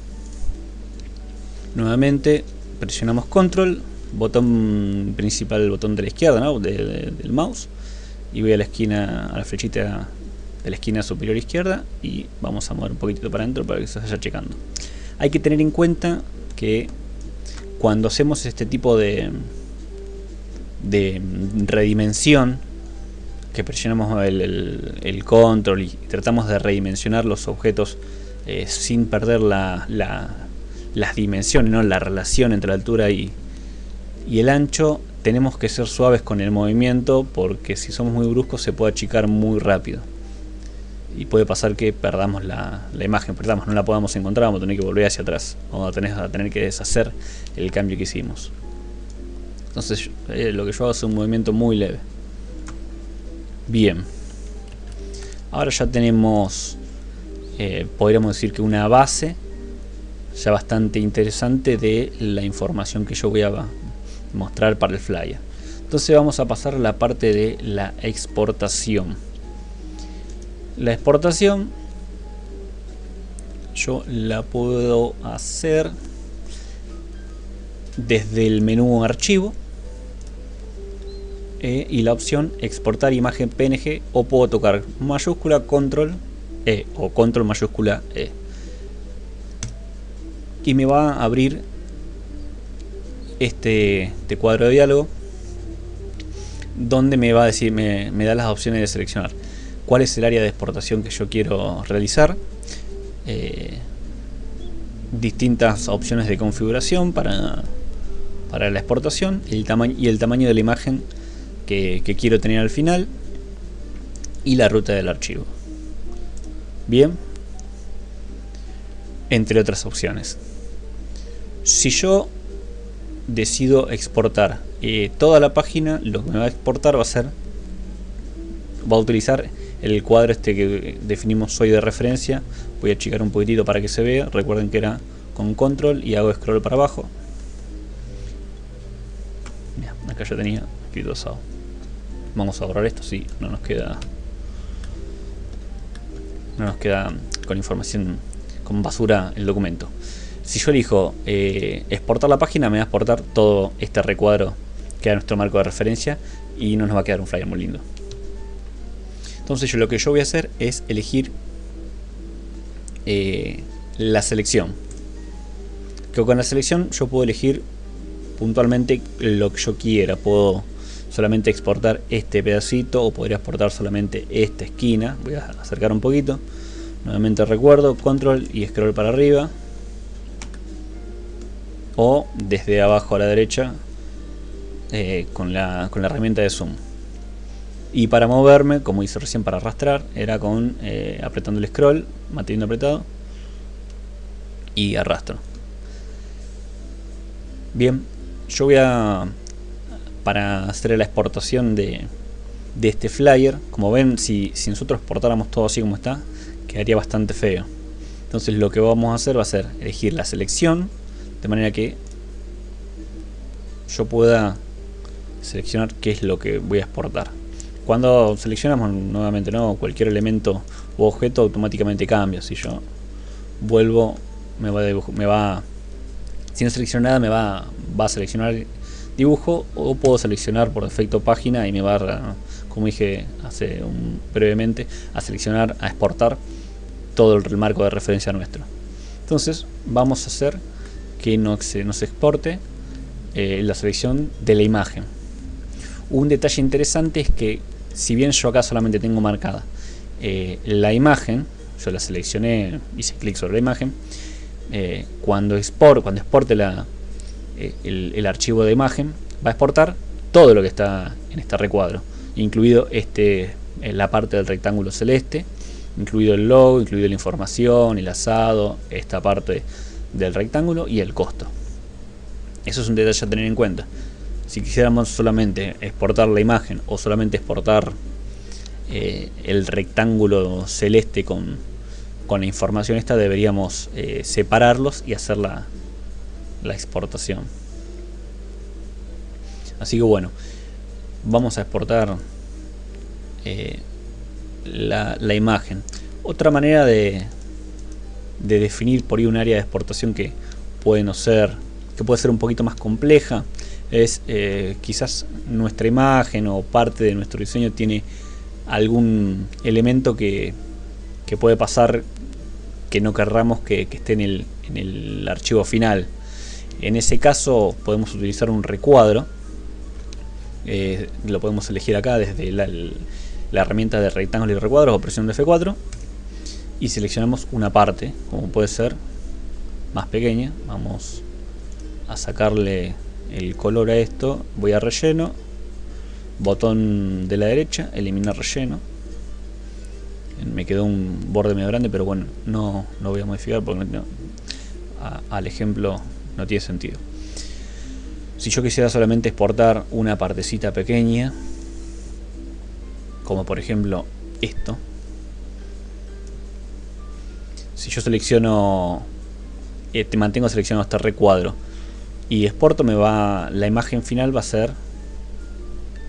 Nuevamente presionamos control, botón principal, el botón de la izquierda, ¿no? del mouse, y voy a la esquina, a la flechita de la esquina superior izquierda, y vamos a mover un poquitito para adentro para que se vaya checando. Hay que tener en cuenta que cuando hacemos este tipo de redimensión, que presionamos el control y tratamos de redimensionar los objetos sin perder las dimensiones, ¿no? La relación entre la altura y el ancho, tenemos que ser suaves con el movimiento, porque si somos muy bruscos se puede achicar muy rápido y puede pasar que perdamos la imagen, no la podamos encontrar, vamos a tener que volver hacia atrás, vamos a tener que deshacer el cambio que hicimos. Entonces lo que yo hago es un movimiento muy leve. Bien, ahora ya tenemos, podríamos decir que una base ya bastante interesante de la información que yo voy a mostrar para el flyer. Entonces vamos a pasar a la parte de la exportación. La exportación yo la puedo hacer desde el menú archivo y la opción exportar imagen PNG, o puedo tocar mayúscula control E o control mayúscula E y me va a abrir este cuadro de diálogo, donde me va a decir, me da las opciones de seleccionar cuál es el área de exportación que yo quiero realizar, distintas opciones de configuración para la exportación, el tamaño de la imagen que quiero tener al final, y la ruta del archivo. Bien, entre otras opciones. Si yo decido exportar toda la página, lo que me va a exportar va a utilizar el cuadro que definimos hoy de referencia. Voy a achicar un poquitito para que se vea. Recuerden que era con control y hago scroll para abajo. Mira, acá ya tenía escrito asado. Vamos a borrar esto, si no nos queda con información, con basura el documento. Si yo elijo exportar la página, me va a exportar todo este recuadro que era nuestro marco de referencia y nos va a quedar un flyer muy lindo. Entonces lo que yo voy a hacer es elegir la selección. Que con la selección yo puedo elegir puntualmente lo que yo quiera. Puedo solamente exportar este pedacito o podría exportar solamente esta esquina. Voy a acercar un poquito. Nuevamente recuerdo, control y scroll para arriba. O desde abajo a la derecha con la herramienta de zoom. Y para moverme, como hice recién para arrastrar, era con apretando el scroll, manteniendo apretado y arrastro. Bien, yo voy a, para hacer la exportación de este flyer, como ven, si nosotros exportáramos todo así como está, quedaría bastante feo. Entonces lo que vamos a hacer va a ser elegir la selección, de manera que yo pueda seleccionar qué es lo que voy a exportar. Cuando seleccionamos nuevamente cualquier elemento u objeto, automáticamente cambia. Si yo vuelvo, si no selecciono nada, me va a seleccionar dibujo, o puedo seleccionar por defecto página y me va a, como dije brevemente, a seleccionar, a exportar todo el marco de referencia nuestro. Entonces vamos a hacer que nos exporte la selección de la imagen. Un detalle interesante es que si bien yo acá solamente tengo marcada la imagen, yo la seleccioné, hice clic sobre la imagen, cuando exporte el archivo de imagen, va a exportar todo lo que está en este recuadro, incluido la parte del rectángulo celeste, incluido el logo, incluido la información, el asado, esta parte del rectángulo y el costo. Eso es un detalle a tener en cuenta. Si quisiéramos solamente exportar la imagen o solamente exportar el rectángulo celeste con la información esta, deberíamos separarlos y hacer la exportación. Así que bueno, vamos a exportar la imagen. Otra manera de definir por ahí un área de exportación que puede ser un poquito más compleja es quizás nuestra imagen o parte de nuestro diseño tiene algún elemento que puede pasar que no querramos que esté en el archivo final. En ese caso podemos utilizar un recuadro. Lo podemos elegir acá desde la herramienta de rectángulo y recuadros o presión de F4 y seleccionamos una parte, como puede ser más pequeña. Vamos a sacarle el color a esto, voy a relleno, botón de la derecha, eliminar relleno. Me quedó un borde medio grande, pero bueno, no voy a modificar porque al ejemplo no tiene sentido. Si yo quisiera solamente exportar una partecita pequeña, como por ejemplo esto, si yo selecciono, mantengo seleccionado este recuadro y exporto, la imagen final va a ser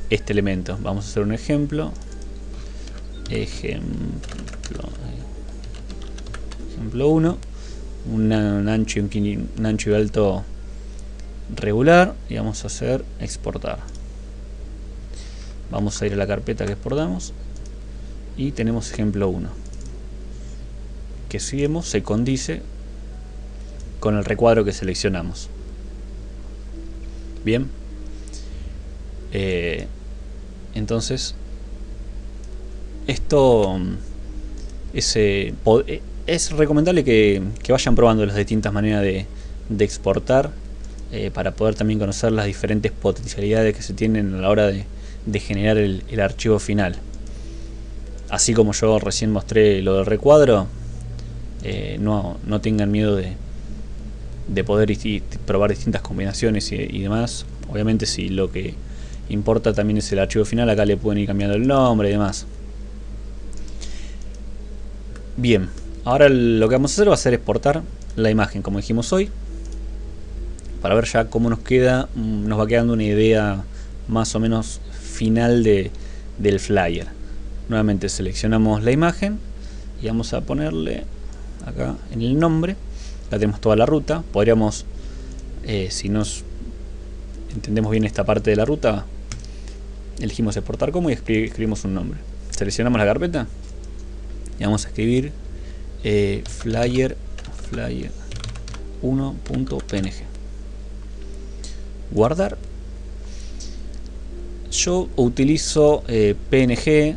este elemento. Vamos a hacer un ejemplo. Ejemplo 1, un ancho y alto regular, y vamos a hacer exportar. Vamos a ir a la carpeta que exportamos y tenemos ejemplo 1, que si vemos se condice con el recuadro que seleccionamos. Bien, entonces esto es recomendable que vayan probando las distintas maneras de exportar para poder también conocer las diferentes potencialidades que se tienen a la hora de generar el archivo final. Así como yo recién mostré lo del recuadro, no tengan miedo de poder probar distintas combinaciones y demás. Obviamente si lo que importa también es el archivo final, acá le pueden ir cambiando el nombre y demás. Bien, ahora lo que vamos a hacer va a ser exportar la imagen como dijimos hoy, para ver ya cómo nos va quedando una idea más o menos final del flyer. Nuevamente seleccionamos la imagen y vamos a ponerle acá en el nombre, ya tenemos toda la ruta. Podríamos, si nos entendemos bien esta parte de la ruta, elegimos exportar como y escribimos un nombre. Seleccionamos la carpeta y vamos a escribir flyer 1.png. Guardar. Yo utilizo PNG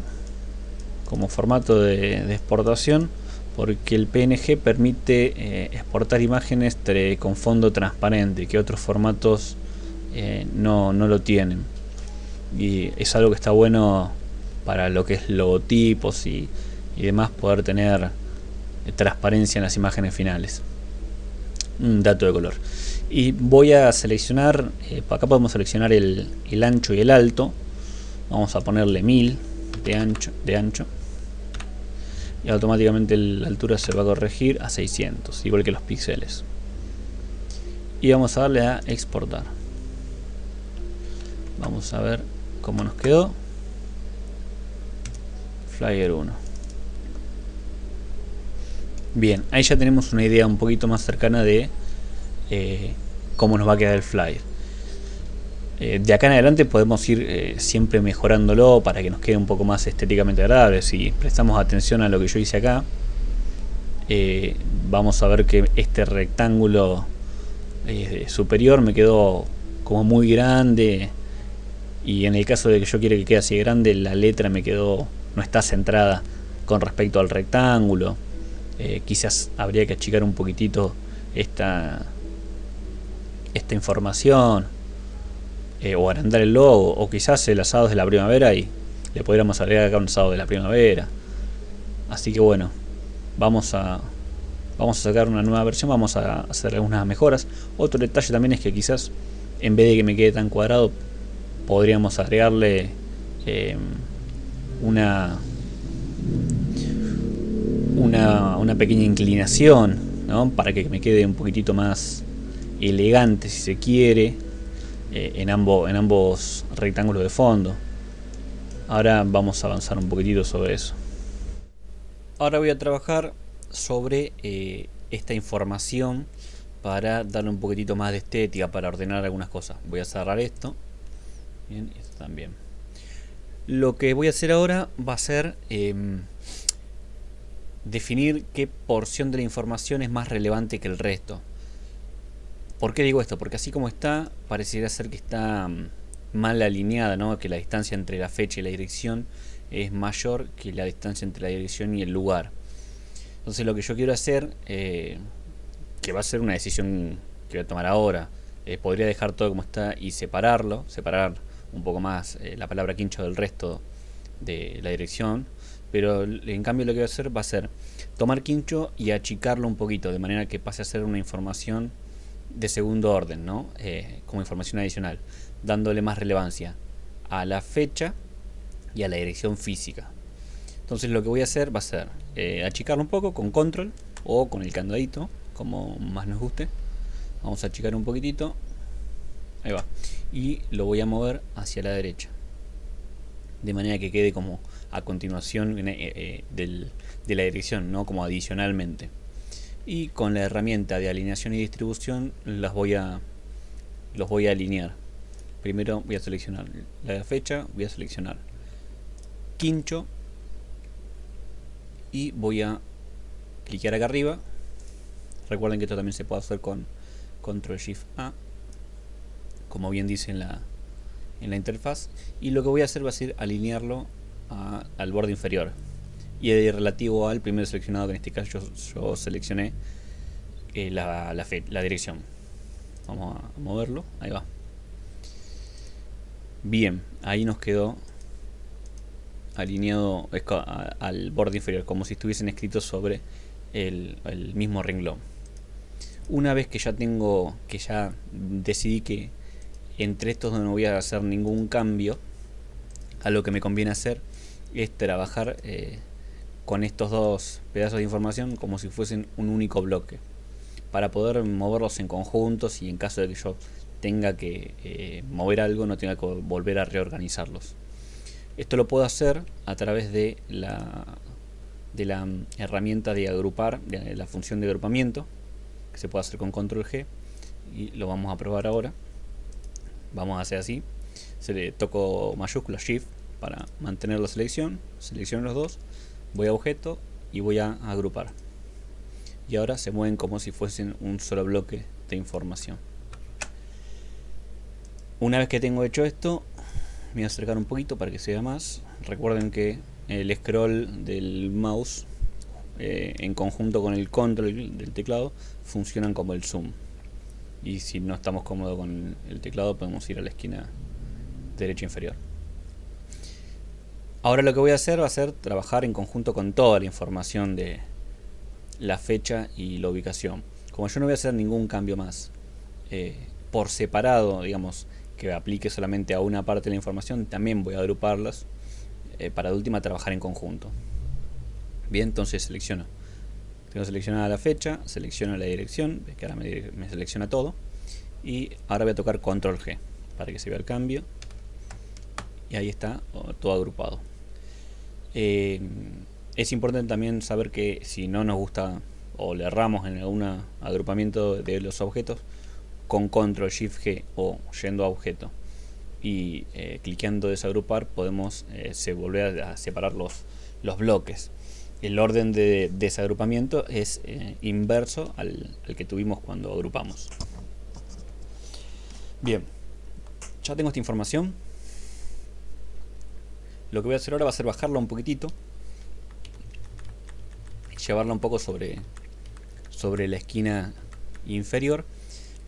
como formato de exportación porque el PNG permite exportar imágenes con fondo transparente, que otros formatos no lo tienen, y es algo que está bueno para lo que es logotipos y demás, poder tener transparencia en las imágenes finales. Un dato de color. Y voy a seleccionar, acá podemos seleccionar el ancho y el alto. Vamos a ponerle 1000 de ancho y automáticamente la altura se va a corregir a 600, igual que los píxeles. Y vamos a darle a exportar. Vamos a ver cómo nos quedó. Flyer 1. Bien, ahí ya tenemos una idea un poquito más cercana de cómo nos va a quedar el flyer. De acá en adelante podemos ir siempre mejorándolo para que nos quede un poco más estéticamente agradable. Si prestamos atención a lo que yo hice acá, vamos a ver que este rectángulo superior me quedó como muy grande, y en el caso de que yo quiera que quede así grande, la letra no está centrada con respecto al rectángulo. Quizás habría que achicar un poquitito esta información, o agrandar el logo, o quizás el asado de la primavera y le podríamos agregar acá un asado de la primavera. Así que bueno, vamos a sacar una nueva versión, vamos a hacer algunas mejoras. Otro detalle también es que quizás en vez de que me quede tan cuadrado, podríamos agregarle una pequeña inclinación, ¿no? Para que me quede un poquitito más elegante, si se quiere, en ambos rectángulos de fondo. Ahora vamos a avanzar un poquitito sobre eso. Ahora voy a trabajar sobre esta información para darle un poquitito más de estética, para ordenar algunas cosas. Voy a cerrar esto. Bien, esto también. Lo que voy a hacer ahora va a ser definir qué porción de la información es más relevante que el resto. ¿Por qué digo esto? Porque así como está, pareciera ser que está mal alineada, ¿no? Que la distancia entre la fecha y la dirección es mayor que la distancia entre la dirección y el lugar. Entonces lo que yo quiero hacer, que va a ser una decisión que voy a tomar ahora, podría dejar todo como está y separar un poco más la palabra quincho del resto de la dirección. Pero en cambio lo que voy a hacer va a ser tomar quincho y achicarlo un poquito, de manera que pase a ser una información de segundo orden, ¿no? Como información adicional, dándole más relevancia a la fecha y a la dirección física. Entonces lo que voy a hacer va a ser achicarlo un poco con control o con el candadito, como más nos guste. Vamos a achicar un poquitito, ahí va, y lo voy a mover hacia la derecha, de manera que quede como a continuación de la dirección, no como adicionalmente. Y con la herramienta de alineación y distribución los voy a alinear. Primero voy a seleccionar la fecha, voy a seleccionar quincho y voy a cliquear acá arriba. Recuerden que esto también se puede hacer con Control Shift A, como bien dice en la interfaz. Y lo que voy a hacer va a ser alinearlo al borde inferior y relativo al primero seleccionado, que en este caso yo seleccioné la dirección. Vamos a moverlo, ahí va. Bien, ahí nos quedó alineado al borde inferior, como si estuviesen escritos sobre el mismo renglón. Una vez que ya decidí que entre estos no voy a hacer ningún cambio, a lo que me conviene hacer es trabajar con estos dos pedazos de información como si fuesen un único bloque, para poder moverlos en conjuntos y en caso de que yo tenga que mover algo no tenga que volver a reorganizarlos. Esto lo puedo hacer a través de la herramienta de agrupar, de la función de agrupamiento, que se puede hacer con control G, y lo vamos a probar ahora. Vamos a hacer así, se le toco mayúscula Shift para mantener la selección, selecciono los dos, voy a objeto y voy a agrupar, y ahora se mueven como si fuesen un solo bloque de información. Una vez que tengo hecho esto, me voy a acercar un poquito para que se vea más. Recuerden que el scroll del mouse en conjunto con el control del teclado funcionan como el zoom, y si no estamos cómodos con el teclado podemos ir a la esquina derecha inferior. Ahora lo que voy a hacer va a ser trabajar en conjunto con toda la información de la fecha y la ubicación. Como yo no voy a hacer ningún cambio más por separado, digamos, que aplique solamente a una parte de la información, también voy a agruparlas para de última trabajar en conjunto. Bien, entonces selecciono. Tengo seleccionada la fecha, selecciono la dirección, ves que ahora me selecciona todo, y ahora voy a tocar control G para que se vea el cambio, y ahí está todo agrupado. Es importante también saber que si no nos gusta o le erramos en algún agrupamiento de los objetos, con control shift G o yendo a objeto y cliqueando desagrupar podemos volver a separar los bloques. El orden de desagrupamiento es inverso al que tuvimos cuando agrupamos. Bien, ya tengo esta información. Lo que voy a hacer ahora va a ser bajarla un poquitito, llevarla un poco sobre la esquina inferior,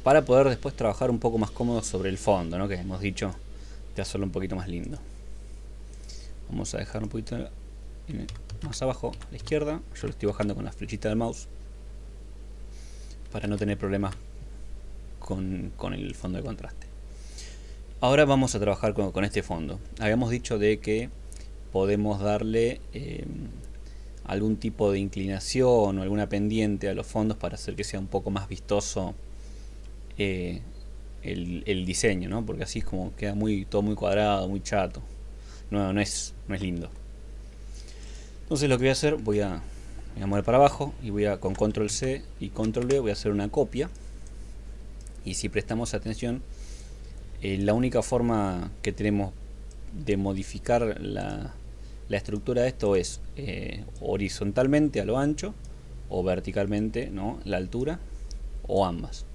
para poder después trabajar un poco más cómodo sobre el fondo, ¿no? Que hemos dicho de hacerlo un poquito más lindo. Vamos a dejar un poquito más abajo a la izquierda. Yo lo estoy bajando con la flechita del mouse para no tener problemas con el fondo de contraste. Ahora vamos a trabajar con este fondo. Habíamos dicho de que podemos darle algún tipo de inclinación o alguna pendiente a los fondos para hacer que sea un poco más vistoso el diseño, ¿no? Porque así es como queda todo muy cuadrado, muy chato. No es lindo. Entonces lo que voy a hacer, voy a mover para abajo y con control C y control V voy a hacer una copia. Y si prestamos atención, la única forma que tenemos de modificar la estructura de esto es horizontalmente a lo ancho, o verticalmente, ¿no?, la altura, o ambas.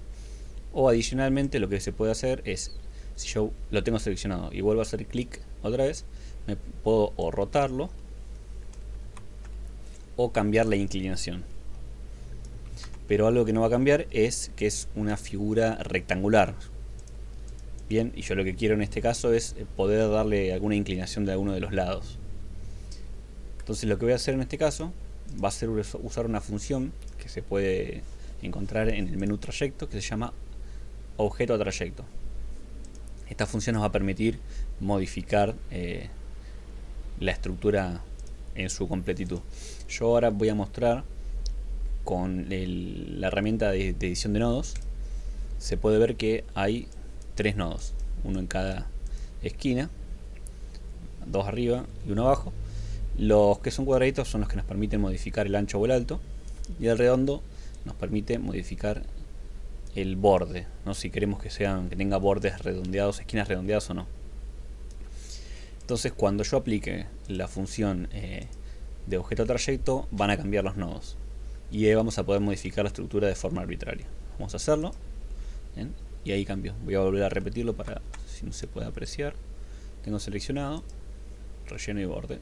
O adicionalmente lo que se puede hacer es, si yo lo tengo seleccionado y vuelvo a hacer clic otra vez, me puedo o rotarlo o cambiar la inclinación. Pero algo que no va a cambiar es que es una figura rectangular. Bien, y yo lo que quiero en este caso es poder darle alguna inclinación de alguno de los lados. Entonces lo que voy a hacer en este caso va a ser usar una función que se puede encontrar en el menú trayecto, que se llama objeto trayecto. Esta función nos va a permitir modificar la estructura en su completitud. Yo ahora voy a mostrar con la herramienta de edición de nodos. Se puede ver que hay 3 nodos, uno en cada esquina, 2 arriba y 1 abajo. Los que son cuadraditos son los que nos permiten modificar el ancho o el alto, y el redondo nos permite modificar el borde, ¿no? Si queremos que tenga bordes redondeados, esquinas redondeadas o no. Entonces cuando yo aplique la función de objeto trayecto, van a cambiar los nodos y vamos a poder modificar la estructura de forma arbitraria. Vamos a hacerlo. ¿Bien? Y ahí cambió. Voy a volver a repetirlo para si no se puede apreciar. Tengo seleccionado relleno y borde.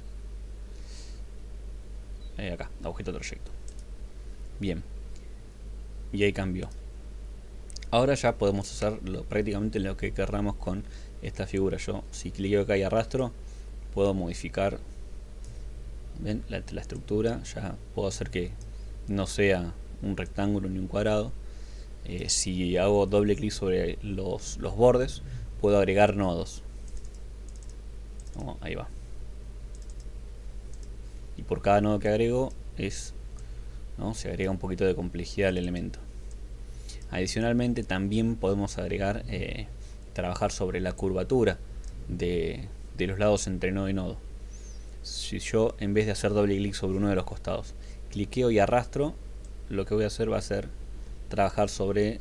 Acá, objeto trayecto. Bien. Y ahí cambió. Ahora ya podemos hacer prácticamente lo que querramos con esta figura. Yo, si clico acá y arrastro, puedo modificar, ¿ven?, la estructura. Ya puedo hacer que no sea un rectángulo ni un cuadrado. Si hago doble clic sobre los bordes, puedo agregar nodos. Ahí va. Y por cada nodo que agrego se agrega un poquito de complejidad al elemento. Adicionalmente también podemos agregar, trabajar sobre la curvatura de los lados entre nodo y nodo. Si yo, en vez de hacer doble clic sobre uno de los costados, cliqueo y arrastro, lo que voy a hacer va a ser trabajar sobre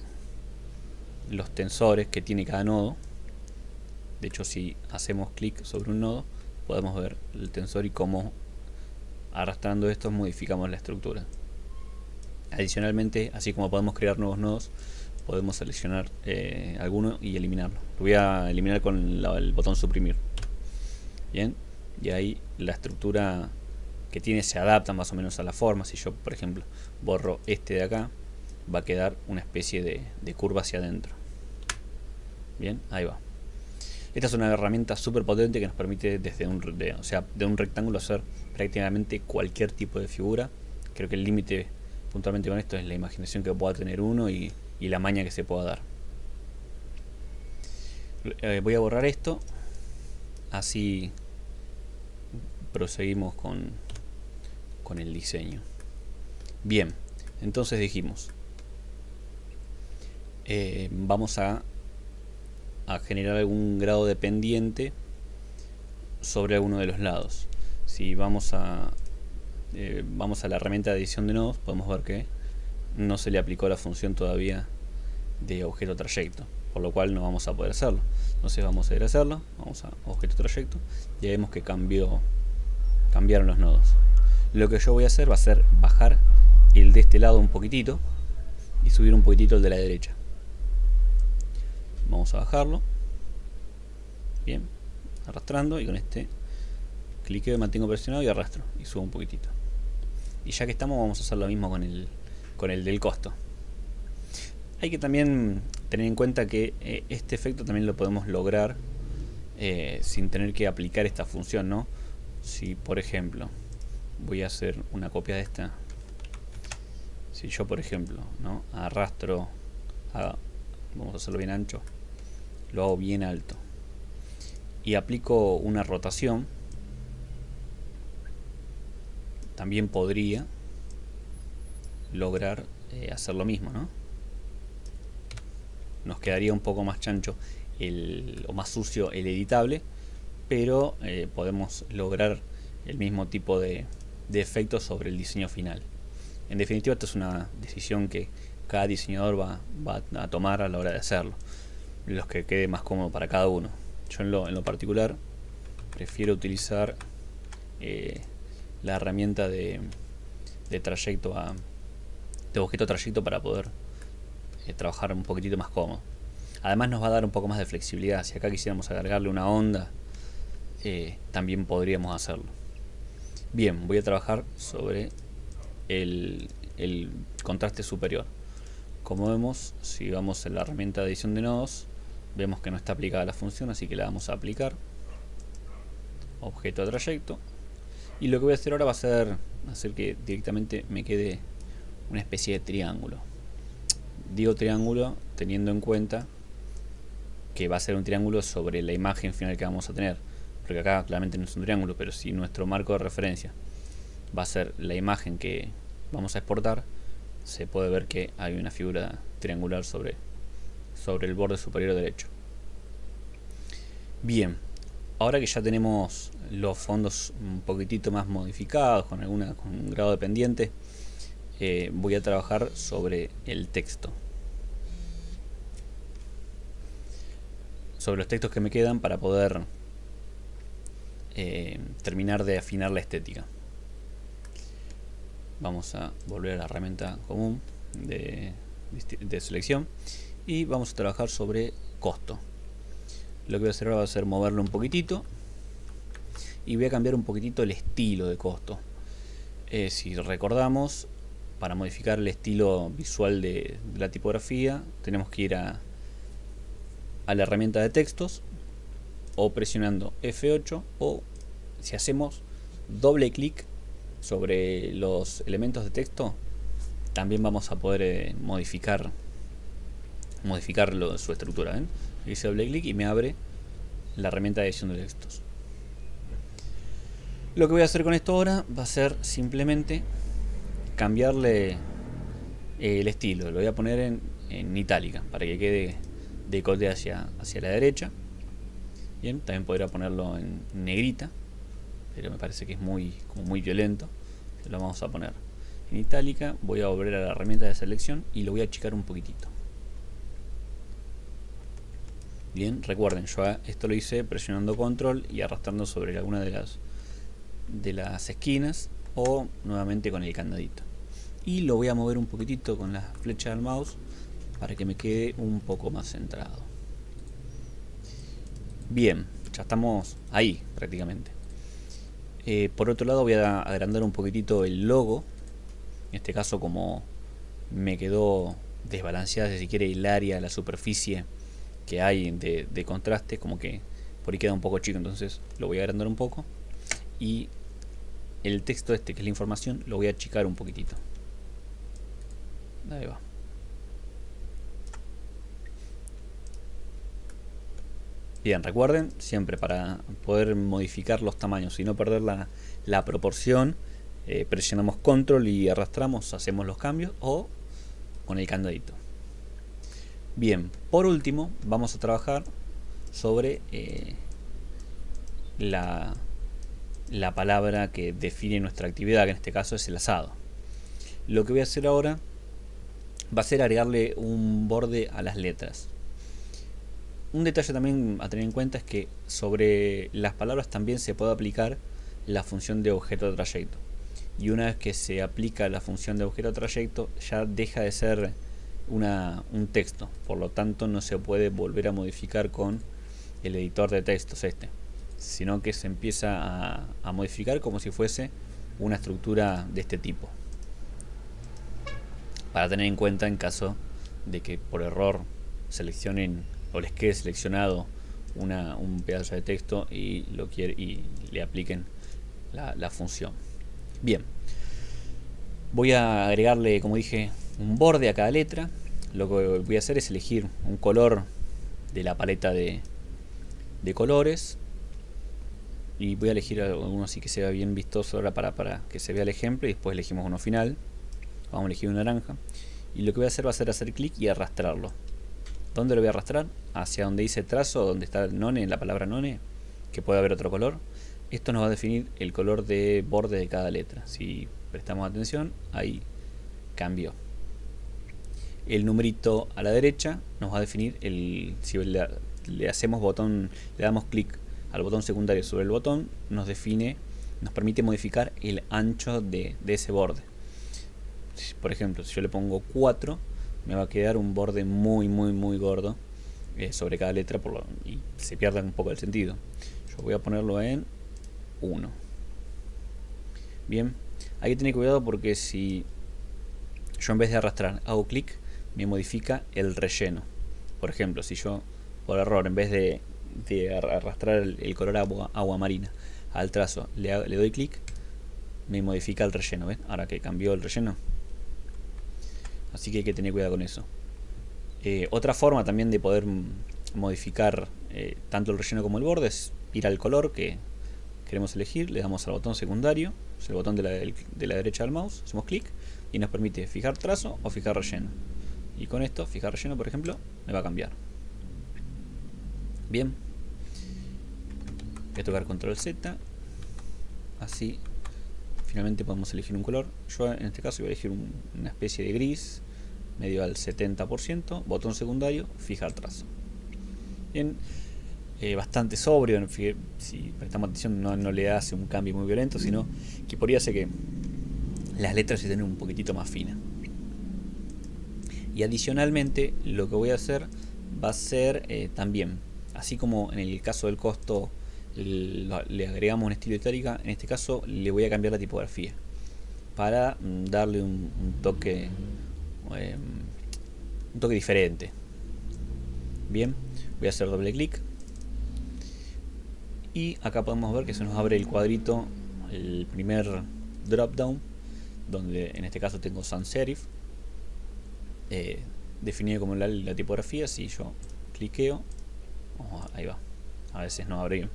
los tensores que tiene cada nodo. De hecho, si hacemos clic sobre un nodo, podemos ver el tensor y cómo arrastrando estos modificamos la estructura. Adicionalmente, así como podemos crear nuevos nodos, podemos seleccionar alguno y eliminarlo. Lo voy a eliminar con el botón suprimir. Bien, y ahí la estructura que tiene se adapta más o menos a la forma. Si yo, por ejemplo, borro este de acá, va a quedar una especie de curva hacia adentro. Bien, ahí va. Esta es una herramienta súper potente que nos permite desde de un rectángulo hacer prácticamente cualquier tipo de figura. Creo que el límite puntualmente con esto es la imaginación que pueda tener uno y la maña que se pueda dar. Voy a borrar esto, así proseguimos con el diseño. Bien, entonces dijimos, vamos a generar algún grado de pendiente sobre alguno de los lados. Si vamos a la herramienta de edición de nodos, podemos ver que no se le aplicó la función todavía de objeto trayecto, por lo cual no vamos a poder hacerlo. Entonces vamos a ir a hacerlo, vamos a objeto trayecto, y vemos que cambiaron los nodos. Lo que yo voy a hacer va a ser bajar el de este lado un poquitito y subir un poquitito el de la derecha. Vamos a bajarlo, bien, arrastrando, y con este cliqueo y mantengo presionado y arrastro y subo un poquitito. Y ya que estamos, vamos a hacer lo mismo con el del costo. Hay que también tener en cuenta que este efecto también lo podemos lograr sin tener que aplicar esta función, ¿no? Si por ejemplo voy a hacer una copia de esta, si yo por ejemplo, ¿no?, arrastro, vamos a hacerlo bien ancho, lo hago bien alto y aplico una rotación, también podría lograr hacer lo mismo, ¿no? Nos quedaría un poco más chancho o más sucio el editable, pero podemos lograr el mismo tipo de efecto sobre el diseño final. En definitiva, esta es una decisión que cada diseñador va a tomar a la hora de hacerlo, los que quede más cómodo para cada uno. Yo en lo particular prefiero utilizar la herramienta de trayecto de objeto trayecto para poder trabajar un poquitito más cómodo. Además nos va a dar un poco más de flexibilidad. Si acá quisiéramos agregarle una onda, también podríamos hacerlo. Bien, voy a trabajar sobre el contraste superior. Como vemos, si vamos en la herramienta de edición de nodos, vemos que no está aplicada la función, así que la vamos a aplicar. Objeto trayecto. Y lo que voy a hacer ahora va a ser hacer que directamente me quede una especie de triángulo. Digo triángulo teniendo en cuenta que va a ser un triángulo sobre la imagen final que vamos a tener, porque acá claramente no es un triángulo, pero si nuestro marco de referencia va a ser la imagen que vamos a exportar, se puede ver que hay una figura triangular sobre el borde superior derecho. Bien, ahora que ya tenemos los fondos un poquitito más modificados, con un grado de pendiente, voy a trabajar sobre el texto, sobre los textos que me quedan para poder terminar de afinar la estética. Vamos a volver a la herramienta común de selección y vamos a trabajar sobre costo. Lo que voy a hacer ahora va a ser moverlo un poquitito y voy a cambiar un poquitito el estilo de costo. Si recordamos, para modificar el estilo visual de la tipografía tenemos que ir a la herramienta de textos, o presionando F8, o si hacemos doble clic sobre los elementos de texto, también vamos a poder modificar su estructura. ¿Ven? Hice doble clic y me abre la herramienta de edición de textos. Lo que voy a hacer con esto ahora va a ser simplemente cambiarle el estilo. Lo voy a poner en itálica para que quede decote hacia la derecha. Bien, también podría ponerlo en negrita, pero me parece que es muy violento. Lo vamos a poner en itálica, voy a volver a la herramienta de selección y lo voy a achicar un poquitito. Bien, recuerden, yo esto lo hice presionando control y arrastrando sobre alguna de las esquinas o nuevamente con el candadito. Y lo voy a mover un poquitito con la flecha del mouse para que me quede un poco más centrado. Bien, ya estamos ahí prácticamente. Por otro lado voy a agrandar un poquitito el logo. En este caso, como me quedó desbalanceada, si quiere, el área, la superficie que hay de contraste, como que por ahí queda un poco chico, entonces lo voy a agrandar un poco. Y el texto este, que es la información, lo voy a achicar un poquitito. Ahí va. Bien, recuerden, siempre para poder modificar los tamaños y no perder la proporción, presionamos control y arrastramos, hacemos los cambios, o con el candadito. Bien, por último vamos a trabajar sobre la palabra que define nuestra actividad, que en este caso es el asado. Lo que voy a hacer ahora va a ser agregarle un borde a las letras. Un detalle también a tener en cuenta es que sobre las palabras también se puede aplicar la función de objeto de trayecto. Y una vez que se aplica la función de objeto de trayecto, ya deja de ser un texto. Por lo tanto, no se puede volver a modificar con el editor de textos sino que se empieza a modificar como si fuese una estructura de este tipo. Para tener en cuenta en caso de que por error seleccionen o les quede seleccionado un pedazo de texto y le apliquen la función. Bien, voy a agregarle, como dije, un borde a cada letra. Lo que voy a hacer es elegir un color de la paleta de colores y voy a elegir uno así que sea bien vistoso ahora para que se vea el ejemplo, y después elegimos uno final. Vamos a elegir un naranja y lo que voy a hacer va a ser hacer clic y arrastrarlo. ¿Dónde lo voy a arrastrar? Hacia donde dice trazo, donde está el none, la palabra none, que puede haber otro color. Esto nos va a definir el color de borde de cada letra. Si prestamos atención, ahí cambió. El numerito a la derecha nos va a definir si le hacemos le damos clic al botón secundario sobre el botón, nos permite modificar el ancho de ese borde. Por ejemplo, si yo le pongo 4, me va a quedar un borde muy gordo sobre cada letra y se pierde un poco el sentido. Yo voy a ponerlo en 1. Bien, hay que tener cuidado porque si yo en vez de arrastrar hago clic, me modifica el relleno. Por ejemplo, si yo por error en vez de arrastrar el color agua marina al trazo le doy clic, me modifica el relleno. ¿Ven? Ahora que cambió el relleno. Así que hay que tener cuidado con eso. Otra forma también de poder modificar tanto el relleno como el borde es ir al color que queremos elegir, le damos al botón secundario, es el botón de la derecha del mouse, hacemos clic y nos permite fijar trazo o fijar relleno. Y con esto, fijar relleno por ejemplo, me va a cambiar. Bien, voy a tocar control Z, así finalmente podemos elegir un color. Yo en este caso voy a elegir una especie de gris, medio al 70%, botón secundario, fijar trazo. Bien, bastante sobrio, si prestamos atención no le hace un cambio muy violento, sino que podría hacer que las letras se den un poquitito más finas. Y adicionalmente lo que voy a hacer va a ser también, así como en el caso del costo le agregamos un estilo itálica, en este caso le voy a cambiar la tipografía para darle un toque diferente. Bien, voy a hacer doble clic y acá podemos ver que se nos abre el cuadrito, el primer drop down, donde en este caso tengo sans serif definido como la tipografía. Si yo cliqueo, ahí va, a veces no abre,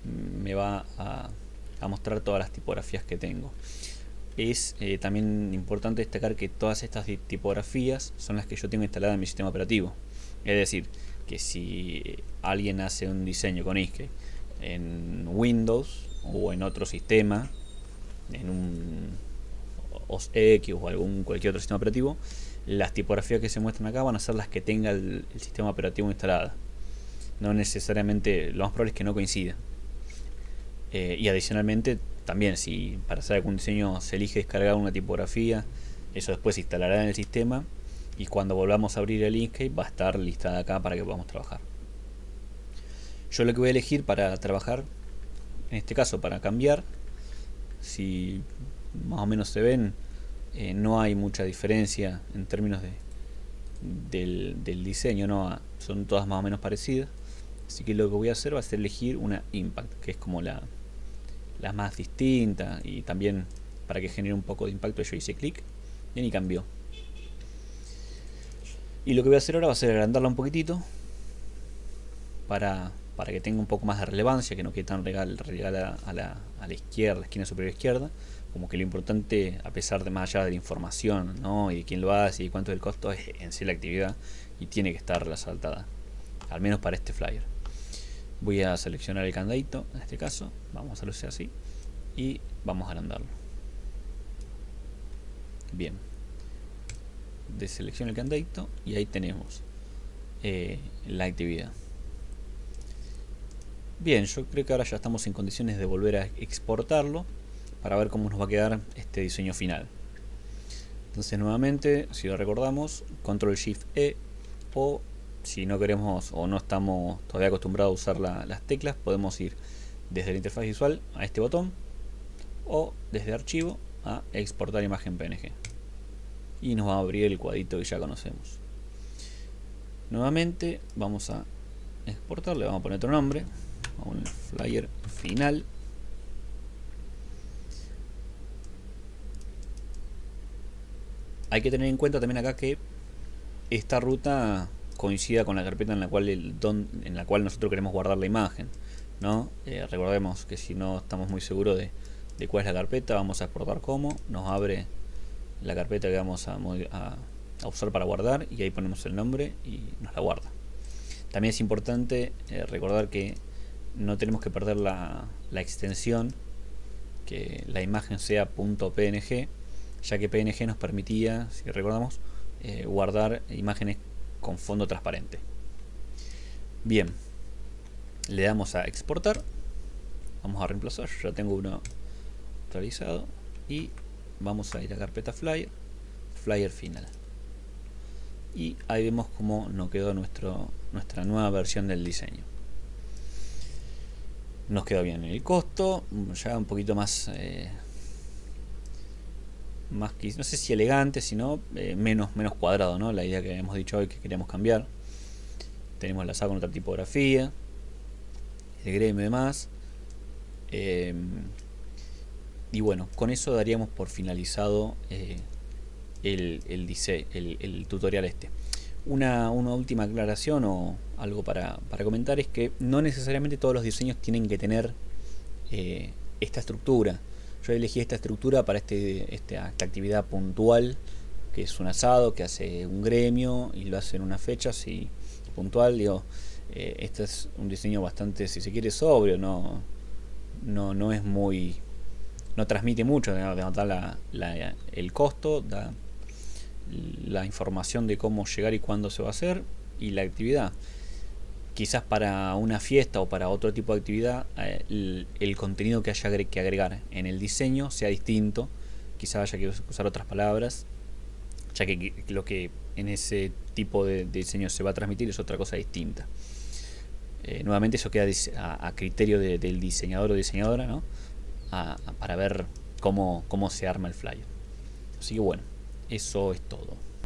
me va a mostrar todas las tipografías que tengo. Es también importante destacar que todas estas tipografías son las que yo tengo instaladas en mi sistema operativo. Es decir, que si alguien hace un diseño con Inkscape en Windows o en otro sistema, OS X o cualquier otro sistema operativo, las tipografías que se muestran acá van a ser las que tenga el sistema operativo instalada. No necesariamente, lo más probable es que no coincida. Y adicionalmente, también si para hacer algún diseño se elige descargar una tipografía, eso después se instalará en el sistema y cuando volvamos a abrir el Inkscape va a estar listada acá para que podamos trabajar. Yo lo que voy a elegir para trabajar, en este caso para cambiar, si más o menos se ven, no hay mucha diferencia en términos del diseño, ¿no? Son todas más o menos parecidas. Así que lo que voy a hacer va a ser elegir una Impact, que es como la más distinta, y también para que genere un poco de impacto yo hice clic y cambió. Y lo que voy a hacer ahora va a ser agrandarla un poquitito para que tenga un poco más de relevancia, que no quede tan regala a la izquierda, la esquina superior izquierda. Como que lo importante, a pesar de más allá de la información, ¿no? Y de quién lo hace y cuánto es el costo, es en sí la actividad, y tiene que estar resaltada, al menos para este flyer. Voy a seleccionar el candadito, en este caso, vamos a hacerlo así, y vamos a agrandarlo. Bien, deselecciono el candadito y ahí tenemos la actividad. Bien, yo creo que ahora ya estamos en condiciones de volver a exportarlo para ver cómo nos va a quedar este diseño final. Entonces nuevamente, si lo recordamos, Control Shift E, o si no queremos o no estamos todavía acostumbrados a usar las teclas, podemos ir desde la interfaz visual a este botón o desde archivo a exportar imagen PNG y nos va a abrir el cuadrito que ya conocemos. Nuevamente vamos a exportar, le vamos a poner otro nombre, un flyer final. Hay que tener en cuenta también acá que esta ruta coincida con la carpeta en la cual nosotros queremos guardar la imagen, ¿no? Recordemos que si no estamos muy seguros de cuál es la carpeta, vamos a exportar como, nos abre la carpeta que vamos a usar para guardar y ahí ponemos el nombre y nos la guarda. También es importante recordar que no tenemos que perder la extensión, que la imagen sea .png, ya que PNG nos permitía, si recordamos, guardar imágenes con fondo transparente. Bien, le damos a exportar, vamos a reemplazar, yo ya tengo uno realizado y vamos a ir a carpeta flyer final y ahí vemos cómo nos quedó nuestra nueva versión del diseño. Nos quedó bien el costo, ya un poquito más que, no sé si elegante, sino menos cuadrado, ¿no? La idea que habíamos dicho hoy que queríamos cambiar. Tenemos la saga con otra tipografía, el gremio y demás. Y bueno, con eso daríamos por finalizado el tutorial este. Una última aclaración o algo para comentar es que no necesariamente todos los diseños tienen que tener esta estructura. Yo elegí esta estructura para esta actividad puntual, que es un asado que hace un gremio y lo hace en unas fechas y puntual. Digo, este es un diseño bastante, si se quiere, sobrio, no es muy, no transmite mucho, da el costo, da la información de cómo llegar y cuándo se va a hacer y la actividad. Quizás para una fiesta o para otro tipo de actividad el contenido que haya que agregar en el diseño sea distinto, quizás haya que usar otras palabras, ya que lo que en ese tipo de diseño se va a transmitir es otra cosa distinta. Nuevamente eso queda a criterio del diseñador o diseñadora, ¿no? Para ver cómo se arma el flyer. Así que bueno, eso es todo.